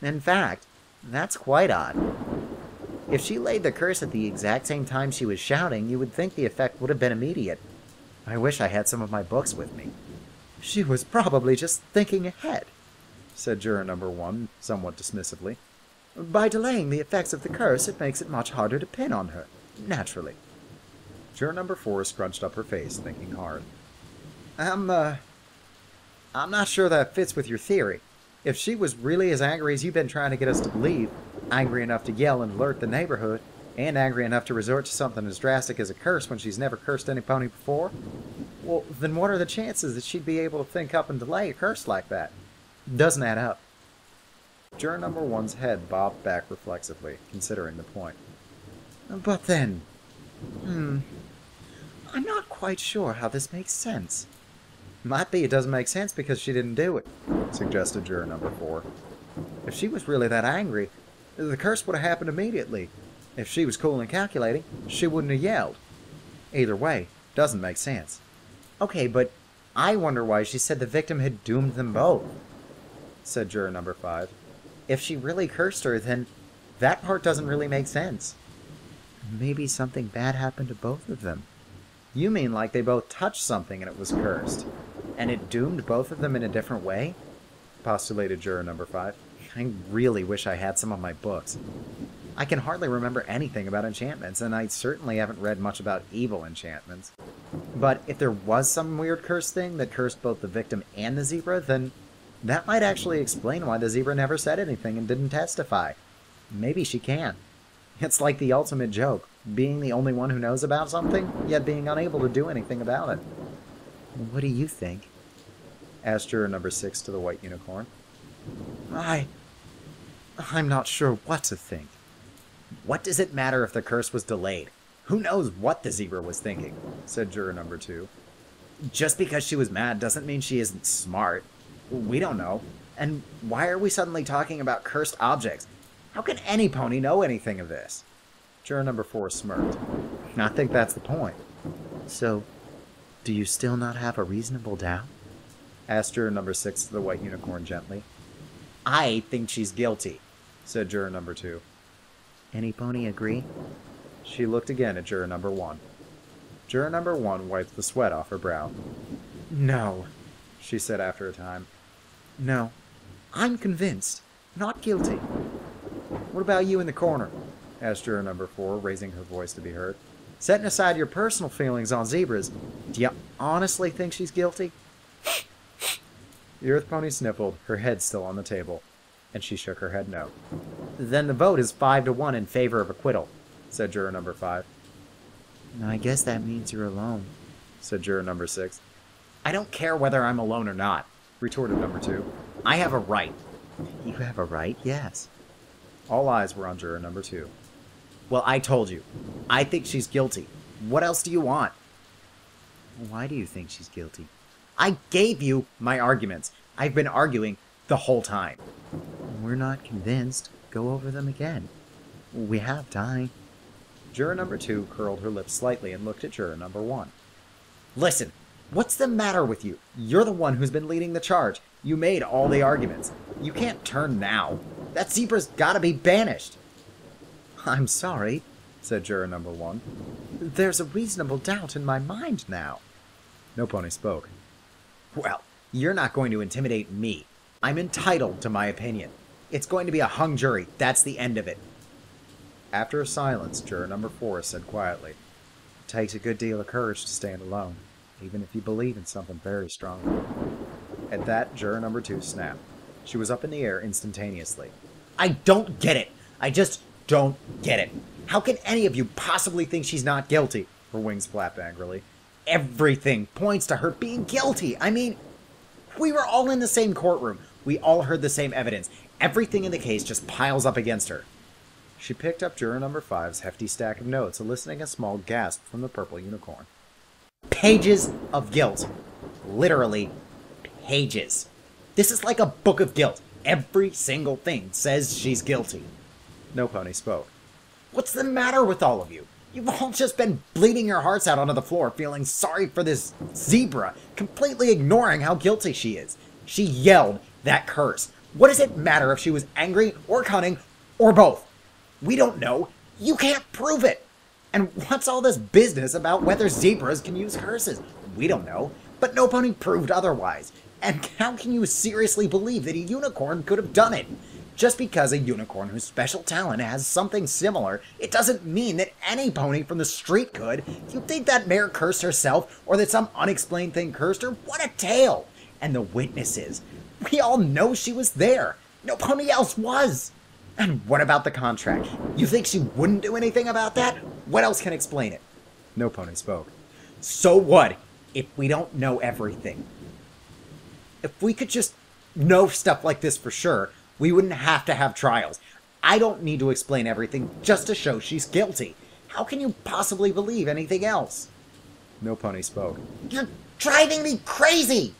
In fact, that's quite odd. If she laid the curse at the exact same time she was shouting, you would think the effect would have been immediate. I wish I had some of my books with me. She was probably just thinking ahead, said juror number 1, somewhat dismissively. By delaying the effects of the curse, it makes it much harder to pin on her, naturally. Juror number 4 scrunched up her face, thinking hard. I'm not sure that fits with your theory. If she was really as angry as you've been trying to get us to believe, angry enough to yell and alert the neighborhood, and angry enough to resort to something as drastic as a curse when she's never cursed any pony before, well, then what are the chances that she'd be able to think up and delay a curse like that? Doesn't add up. Juror number 1's head bobbed back reflexively, considering the point. But then, I'm not quite sure how this makes sense. Might be it doesn't make sense because she didn't do it, suggested juror number 4. If she was really that angry, the curse would have happened immediately. If she was cool and calculating, she wouldn't have yelled. Either way, doesn't make sense. Okay, but I wonder why she said the victim had doomed them both, said juror number 5. If she really cursed her, then that part doesn't really make sense. Maybe something bad happened to both of them. You mean like they both touched something and it was cursed, and it doomed both of them in a different way? Postulated juror number 5. I really wish I had some of my books. I can hardly remember anything about enchantments, and I certainly haven't read much about evil enchantments. But if there was some weird curse thing that cursed both the victim and the zebra, then that might actually explain why the zebra never said anything and didn't testify. Maybe she can. It's like the ultimate joke, being the only one who knows about something, yet being unable to do anything about it. What do you think? Asked juror number 6 to the white unicorn. I'm not sure what to think. What does it matter if the curse was delayed? Who knows what the zebra was thinking? Said juror number 2. Just because she was mad doesn't mean she isn't smart. We don't know. And why are we suddenly talking about cursed objects? How can any pony know anything of this? Juror number 4 smirked. I think that's the point. So, do you still not have a reasonable doubt? Asked juror number 6 to the white unicorn gently. I think she's guilty, said juror number 2. Any pony agree? She looked again at juror number 1. Juror number 1 wiped the sweat off her brow. No, she said after a time. No, I'm convinced. Not guilty. What about you in the corner? asked juror number 4, raising her voice to be heard. Setting aside your personal feelings on zebras, do you honestly think she's guilty? The Earth Pony sniffled, her head still on the table, and she shook her head no. Then the vote is 5-1 in favor of acquittal, said juror number 5. I guess that means you're alone, said juror number 6. I don't care whether I'm alone or not, retorted number 2. I have a right. You have a right, yes. All eyes were on juror number 2. Well, I told you. I think she's guilty. What else do you want? Why do you think she's guilty? I gave you my arguments. I've been arguing the whole time. We're not convinced. Go over them again. We have time. Juror number 2 curled her lips slightly and looked at juror number 1. Listen, what's the matter with you? You're the one who's been leading the charge. You made all the arguments. You can't turn now. That zebra's gotta be banished. I'm sorry, said juror number 1. There's a reasonable doubt in my mind now. No Pony spoke. Well, you're not going to intimidate me. I'm entitled to my opinion. It's going to be a hung jury. That's the end of it. After a silence, juror number 4 said quietly, It takes a good deal of courage to stand alone, even if you believe in something very strongly. At that, juror number 2 snapped. She was up in the air instantaneously. I don't get it. I just don't get it. How can any of you possibly think she's not guilty? Her wings flapped angrily. Everything points to her being guilty. I mean, we were all in the same courtroom. We all heard the same evidence. Everything in the case just piles up against her. She picked up juror number 5's hefty stack of notes, eliciting a small gasp from the purple unicorn. Pages of guilt. Literally, pages. This is like a book of guilt. Every single thing says she's guilty. No Pony spoke. What's the matter with all of you? You've all just been bleeding your hearts out onto the floor, feeling sorry for this zebra, completely ignoring how guilty she is. She yelled that curse. What does it matter if she was angry or cunning or both? We don't know. You can't prove it. And what's all this business about whether zebras can use curses? We don't know. But No Pony proved otherwise. And how can you seriously believe that a unicorn could have done it? Just because a unicorn whose special talent has something similar, it doesn't mean that any pony from the street could. You think that mare cursed herself, or that some unexplained thing cursed her? What a tale! And the witnesses. We all know she was there. No pony else was. And what about the contract? You think she wouldn't do anything about that? What else can explain it? No Pony spoke. So what if we don't know everything? If we could just know stuff like this for sure, we wouldn't have to have trials. I don't need to explain everything just to show she's guilty. How can you possibly believe anything else? No Pony spoke. You're driving me crazy!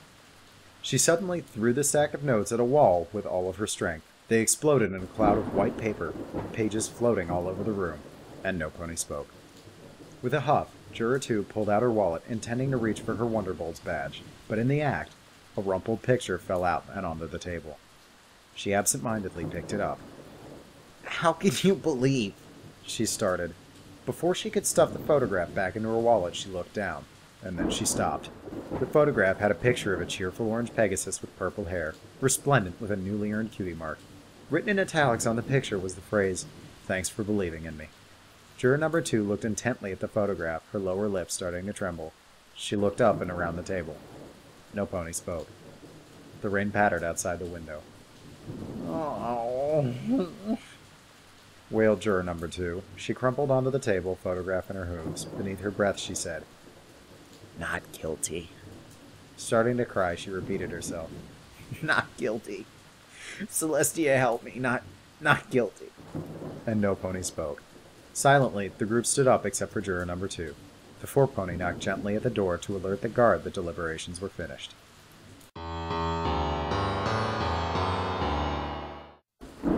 She suddenly threw the stack of notes at a wall with all of her strength. They exploded in a cloud of white paper, pages floating all over the room, and No Pony spoke. With a huff, Juror 2 pulled out her wallet, intending to reach for her Wonderbolts badge, but in the act, a rumpled picture fell out and onto the table. She absent-mindedly picked it up. How can you believe? She started. Before she could stuff the photograph back into her wallet, she looked down, and then she stopped. The photograph had a picture of a cheerful orange Pegasus with purple hair, resplendent with a newly earned cutie mark. Written in italics on the picture was the phrase, "Thanks for believing in me." Juror number 2 looked intently at the photograph, her lower lip starting to tremble. She looked up and around the table. No Pony spoke. The rain pattered outside the window. Oh. Wailed juror number 2. She crumpled onto the table, photograph in her hooves. Beneath her breath, she said, Not guilty. Starting to cry, she repeated herself. Not guilty. Celestia, help me. Not guilty. And No Pony spoke. Silently, the group stood up except for juror number 2. The 4-pony knocked gently at the door to alert the guard that deliberations were finished.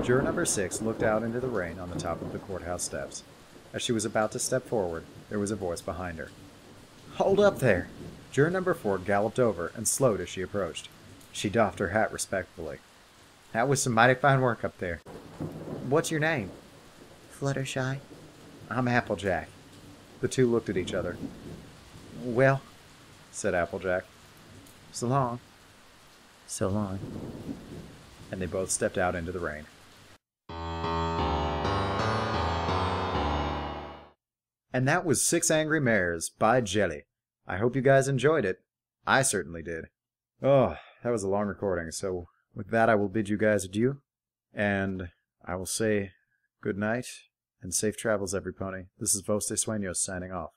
Juror number 6 looked out into the rain on the top of the courthouse steps. As she was about to step forward, there was a voice behind her. "Hold up there!" Juror number 4 galloped over and slowed as she approached. She doffed her hat respectfully. "That was some mighty fine work up there. What's your name?" Fluttershy. "I'm Applejack." The two looked at each other. Well, said Applejack. so long. So long. And they both stepped out into the rain. And that was 6 Angry Mares by Jelly. I hope you guys enjoyed it. I certainly did. Oh, that was a long recording, so with that I will bid you guys adieu. And I will say good night and safe travels, every pony. This is Vos de Sueños signing off.